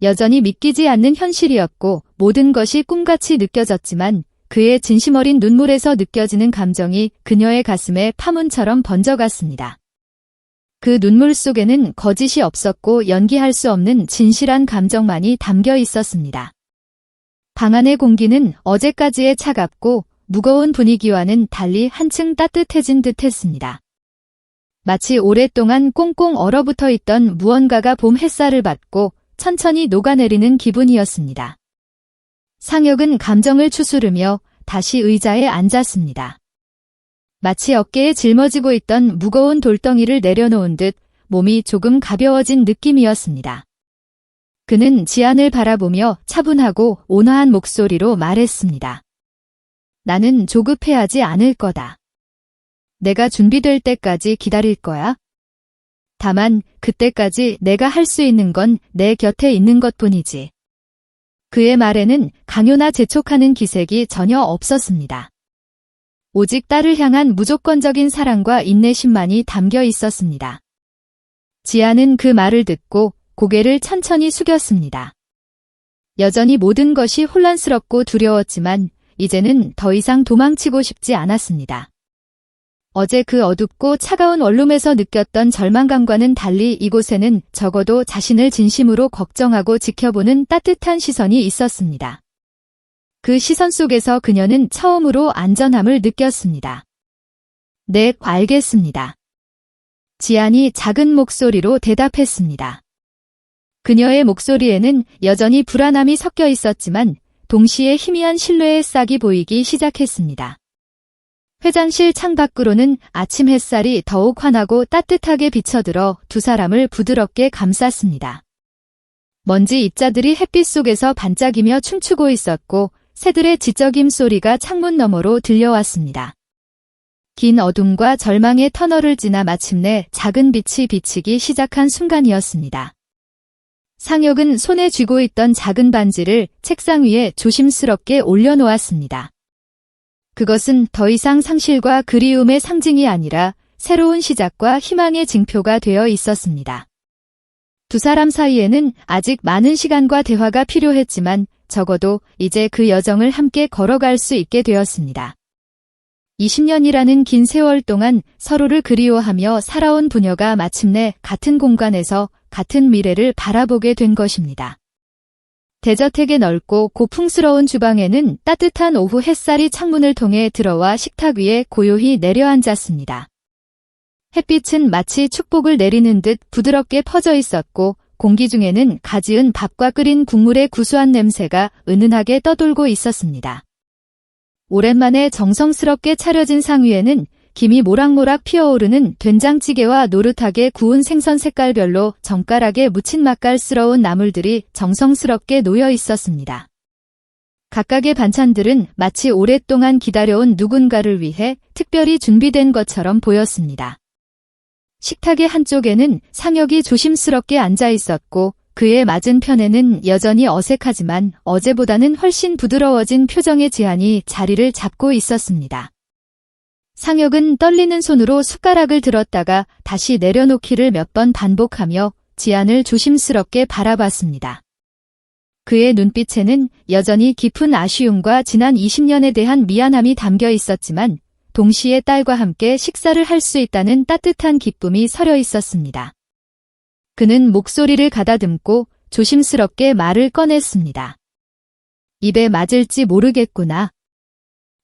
여전히 믿기지 않는 현실이었고 모든 것이 꿈같이 느껴졌지만 그의 진심 어린 눈물에서 느껴지는 감정이 그녀의 가슴에 파문처럼 번져갔습니다. 그 눈물 속에는 거짓이 없었고 연기할 수 없는 진실한 감정만이 담겨 있었습니다. 방 안의 공기는 어제까지의 차갑고 무거운 분위기와는 달리 한층 따뜻해진 듯했습니다. 마치 오랫동안 꽁꽁 얼어붙어 있던 무언가가 봄 햇살을 받고 천천히 녹아내리는 기분이었습니다. 상혁은 감정을 추스르며 다시 의자에 앉았습니다. 마치 어깨에 짊어지고 있던 무거운 돌덩이를 내려놓은 듯 몸이 조금 가벼워진 느낌이었습니다. 그는 지안을 바라보며 차분하고 온화한 목소리로 말했습니다. 나는 조급해하지 않을 거다. 내가 준비될 때까지 기다릴 거야. 다만 그때까지 내가 할 수 있는 건 내 곁에 있는 것뿐이지. 그의 말에는 강요나 재촉하는 기색이 전혀 없었습니다. 오직 딸을 향한 무조건적인 사랑과 인내심만이 담겨 있었습니다. 지아는 그 말을 듣고 고개를 천천히 숙였습니다. 여전히 모든 것이 혼란스럽고 두려웠지만 이제는 더 이상 도망치고 싶지 않았습니다. 어제 그 어둡고 차가운 원룸에서 느꼈던 절망감과는 달리 이곳에는 적어도 자신을 진심으로 걱정하고 지켜보는 따뜻한 시선이 있었습니다. 그 시선 속에서 그녀는 처음으로 안전함을 느꼈습니다. 네, 알겠습니다. 지안이 작은 목소리로 대답했습니다. 그녀의 목소리에는 여전히 불안함이 섞여 있었지만 동시에 희미한 신뢰의 싹이 보이기 시작했습니다. 회장실 창밖으로는 아침 햇살이 더욱 환하고 따뜻하게 비쳐들어 두 사람을 부드럽게 감쌌습니다. 먼지 입자들이 햇빛 속에서 반짝이며 춤추고 있었고 새들의 지저귐 소리가 창문 너머로 들려왔습니다. 긴 어둠과 절망의 터널을 지나 마침내 작은 빛이 비치기 시작한 순간이었습니다. 상혁은 손에 쥐고 있던 작은 반지를 책상 위에 조심스럽게 올려놓았습니다. 그것은 더 이상 상실과 그리움의 상징이 아니라 새로운 시작과 희망의 징표가 되어 있었습니다. 두 사람 사이에는 아직 많은 시간과 대화가 필요했지만 적어도 이제 그 여정을 함께 걸어갈 수 있게 되었습니다. 20년이라는 긴 세월 동안 서로를 그리워하며 살아온 부녀가 마침내 같은 공간에서 같은 미래를 바라보게 된 것입니다. 대저택의 넓고 고풍스러운 주방에는 따뜻한 오후 햇살이 창문을 통해 들어와 식탁 위에 고요히 내려앉았습니다. 햇빛은 마치 축복을 내리는 듯 부드럽게 퍼져 있었고 공기 중에는 가지은 밥과 끓인 국물의 구수한 냄새가 은은하게 떠돌고 있었습니다. 오랜만에 정성스럽게 차려진 상 위에는 김이 모락모락 피어오르는 된장찌개와 노릇하게 구운 생선 색깔별로 정갈하게 묻힌 맛깔스러운 나물들이 정성스럽게 놓여 있었습니다. 각각의 반찬들은 마치 오랫동안 기다려온 누군가를 위해 특별히 준비된 것처럼 보였습니다. 식탁의 한쪽에는 상혁이 조심스럽게 앉아 있었고 그의 맞은편에는 여전히 어색하지만 어제보다는 훨씬 부드러워진 표정의 지안이 자리를 잡고 있었습니다. 상혁은 떨리는 손으로 숟가락을 들었다가 다시 내려놓기를 몇 번 반복하며 지안을 조심스럽게 바라봤습니다. 그의 눈빛에는 여전히 깊은 아쉬움과 지난 20년에 대한 미안함이 담겨 있었지만 동시에 딸과 함께 식사를 할 수 있다는 따뜻한 기쁨이 서려 있었습니다. 그는 목소리를 가다듬고 조심스럽게 말을 꺼냈습니다. 입에 맞을지 모르겠구나.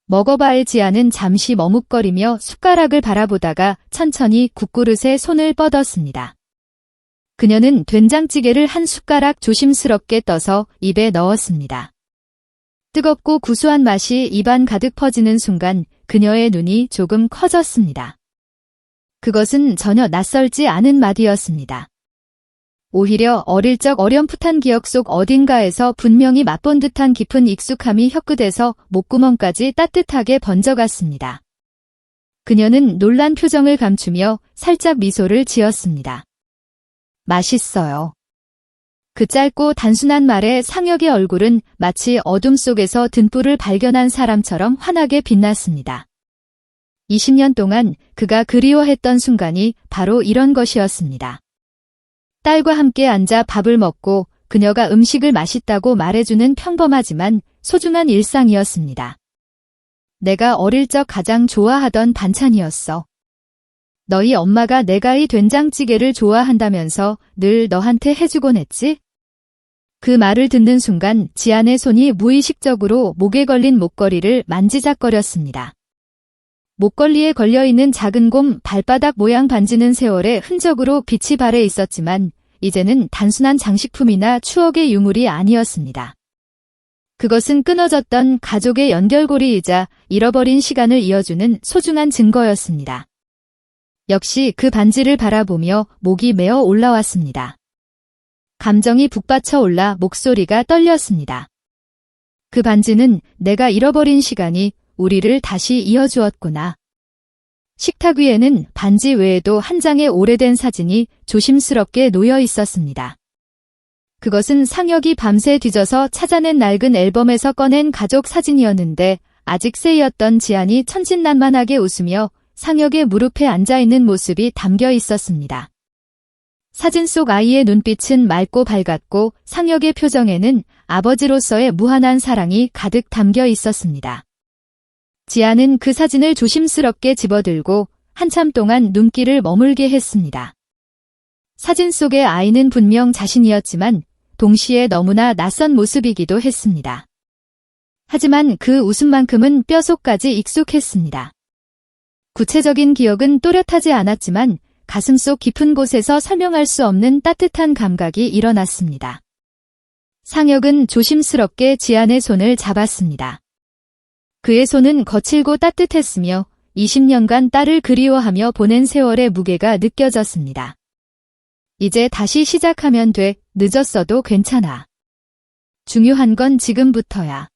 먹어봐야 지안은 잠시 머뭇거리며 숟가락을 바라보다가 천천히 국그릇에 손을 뻗었습니다. 그녀는 된장찌개를 한 숟가락 조심스럽게 떠서 입에 넣었습니다. 뜨겁고 구수한 맛이 입안 가득 퍼지는 순간 그녀의 눈이 조금 커졌습니다. 그것은 전혀 낯설지 않은 맛이었습니다. 오히려 어릴 적 어렴풋한 기억 속 어딘가에서 분명히 맛본 듯한 깊은 익숙함이 혀끝에서 목구멍까지 따뜻하게 번져갔습니다. 그녀는 놀란 표정을 감추며 살짝 미소를 지었습니다. 맛있어요. 그 짧고 단순한 말에 상혁의 얼굴은 마치 어둠 속에서 등불을 발견한 사람처럼 환하게 빛났습니다. 20년 동안 그가 그리워했던 순간이 바로 이런 것이었습니다. 딸과 함께 앉아 밥을 먹고 그녀가 음식을 맛있다고 말해주는 평범하지만 소중한 일상이었습니다. 내가 어릴 적 가장 좋아하던 반찬이었어. 너희 엄마가 내가 이 된장찌개를 좋아한다면서 늘 너한테 해주곤 했지? 그 말을 듣는 순간 지안의 손이 무의식적으로 목에 걸린 목걸이를 만지작거렸습니다. 목걸이에 걸려있는 작은 곰 발바닥 모양 반지는 세월의 흔적으로 빛이 발해 있었지만 이제는 단순한 장식품이나 추억의 유물이 아니었습니다. 그것은 끊어졌던 가족의 연결고리이자 잃어버린 시간을 이어주는 소중한 증거였습니다. 역시 그 반지를 바라보며 목이 메어 올라왔습니다. 감정이 북받쳐 올라 목소리가 떨렸습니다. 그 반지는 내가 잃어버린 시간이 우리를 다시 이어주었구나. 식탁 위에는 반지 외에도 한 장의 오래된 사진이 조심스럽게 놓여 있었습니다. 그것은 상혁이 밤새 뒤져서 찾아낸 낡은 앨범에서 꺼낸 가족 사진이었는데 아직 새이었던 지안이 천진난만하게 웃으며 상혁의 무릎에 앉아있는 모습이 담겨 있었습니다. 사진 속 아이의 눈빛은 맑고 밝았고 상혁의 표정에는 아버지로서의 무한한 사랑이 가득 담겨 있었습니다. 지안은 그 사진을 조심스럽게 집어들고 한참 동안 눈길을 머물게 했습니다. 사진 속의 아이는 분명 자신이었지만 동시에 너무나 낯선 모습이기도 했습니다. 하지만 그 웃음만큼은 뼛속까지 익숙했습니다. 구체적인 기억은 또렷하지 않았지만 가슴속 깊은 곳에서 설명할 수 없는 따뜻한 감각이 일어났습니다. 상혁은 조심스럽게 지안의 손을 잡았습니다. 그의 손은 거칠고 따뜻했으며 20년간 딸을 그리워하며 보낸 세월의 무게가 느껴졌습니다. 이제 다시 시작하면 돼. 늦었어도 괜찮아. 중요한 건 지금부터야.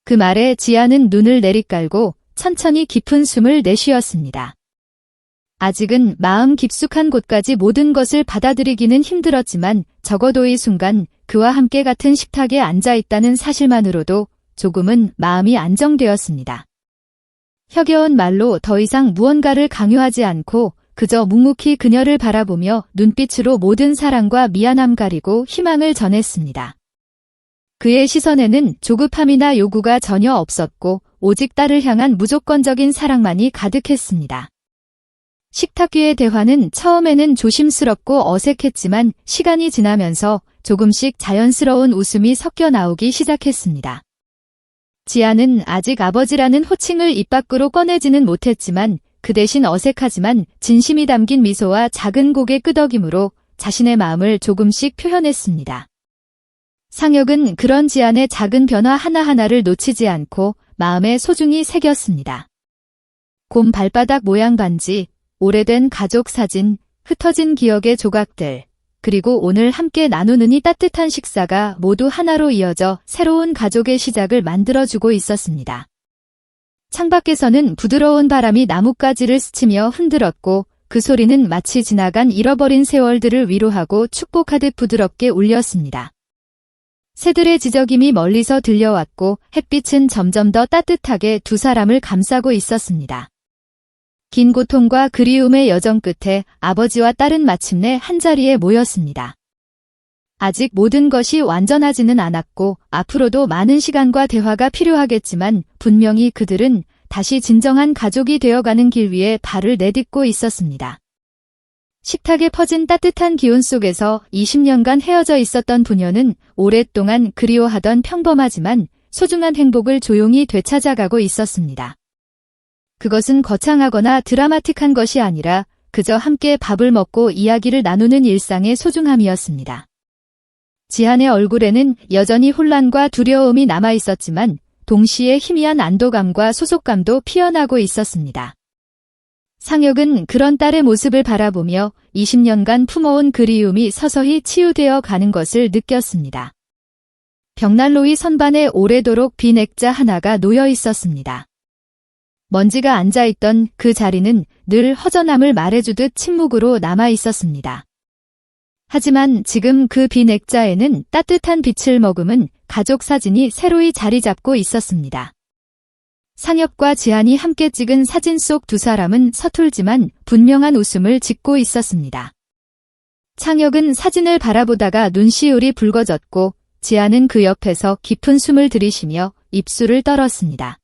그 말에 지안은 눈을 내리깔고 천천히 깊은 숨을 내쉬었습니다. 아직은 마음 깊숙한 곳까지 모든 것을 받아들이기는 힘들었지만 적어도 이 순간 그와 함께 같은 식탁에 앉아있다는 사실만으로도 조금은 마음이 안정되었습니다. 혀겨운 말로 더 이상 무언가를 강요하지 않고 그저 묵묵히 그녀를 바라보며 눈빛으로 모든 사랑과 미안함 가리고 희망을 전했습니다. 그의 시선에는 조급함이나 요구가 전혀 없었고 오직 딸을 향한 무조건적인 사랑만이 가득했습니다. 식탁 위의 대화는 처음에는 조심스럽고 어색했지만 시간이 지나면서 조금씩 자연스러운 웃음이 섞여 나오기 시작했습니다. 지안은 아직 아버지라는 호칭을 입 밖으로 꺼내지는 못했지만 그 대신 어색하지만 진심이 담긴 미소와 작은 고개 끄덕임으로 자신의 마음을 조금씩 표현했습니다. 상혁은 그런 지안의 작은 변화 하나하나를 놓치지 않고 마음에 소중히 새겼습니다. 곰 발바닥 모양 반지, 오래된 가족 사진, 흩어진 기억의 조각들, 그리고 오늘 함께 나누는 이 따뜻한 식사가 모두 하나로 이어져 새로운 가족의 시작을 만들어주고 있었습니다. 창밖에서는 부드러운 바람이 나뭇가지를 스치며 흔들었고 그 소리는 마치 지나간 잃어버린 세월들을 위로하고 축복하듯 부드럽게 울렸습니다. 새들의 지저김이 멀리서 들려왔고 햇빛은 점점 더 따뜻하게 두 사람을 감싸고 있었습니다. 긴 고통과 그리움의 여정 끝에 아버지와 딸은 마침내 한자리에 모였습니다. 아직 모든 것이 완전하지는 않았고 앞으로도 많은 시간과 대화가 필요하겠지만 분명히 그들은 다시 진정한 가족이 되어가는 길 위에 발을 내딛고 있었습니다. 식탁에 퍼진 따뜻한 기운 속에서 20년간 헤어져 있었던 부녀는 오랫동안 그리워하던 평범하지만 소중한 행복을 조용히 되찾아가고 있었습니다. 그것은 거창하거나 드라마틱한 것이 아니라 그저 함께 밥을 먹고 이야기를 나누는 일상의 소중함이었습니다. 지한의 얼굴에는 여전히 혼란과 두려움이 남아 있었지만 동시에 희미한 안도감과 소속감도 피어나고 있었습니다. 상혁은 그런 딸의 모습을 바라보며 20년간 품어온 그리움이 서서히 치유되어 가는 것을 느꼈습니다. 벽난로의 선반에 오래도록 빈 액자 하나가 놓여 있었습니다. 먼지가 앉아있던 그 자리는 늘 허전함을 말해주듯 침묵으로 남아 있었습니다. 하지만 지금 그 빈 액자에는 따뜻한 빛을 머금은 가족 사진이 새로이 자리 잡고 있었습니다. 상혁과 지한이 함께 찍은 사진 속 두 사람은 서툴지만 분명한 웃음을 짓고 있었습니다. 상혁은 사진을 바라보다가 눈시울이 붉어졌고 지한은 그 옆에서 깊은 숨을 들이쉬며 입술을 떨었습니다.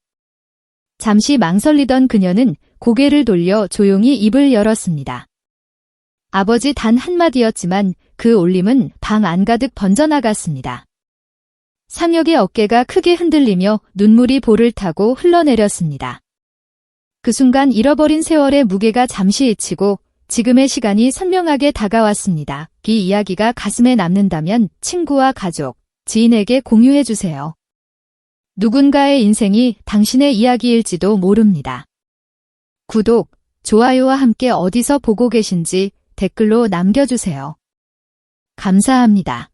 잠시 망설이던 그녀는 고개를 돌려 조용히 입을 열었습니다. 아버지 단 한마디였지만 그 울림은 방 안가득 번져나갔습니다. 상혁의 어깨가 크게 흔들리며 눈물이 볼을 타고 흘러내렸습니다. 그 순간 잃어버린 세월의 무게가 잠시 잊히고 지금의 시간이 선명하게 다가왔습니다. 이 이야기가 가슴에 남는다면 친구와 가족, 지인에게 공유해주세요. 누군가의 인생이 당신의 이야기일지도 모릅니다. 구독, 좋아요와 함께 어디서 보고 계신지 댓글로 남겨주세요. 감사합니다.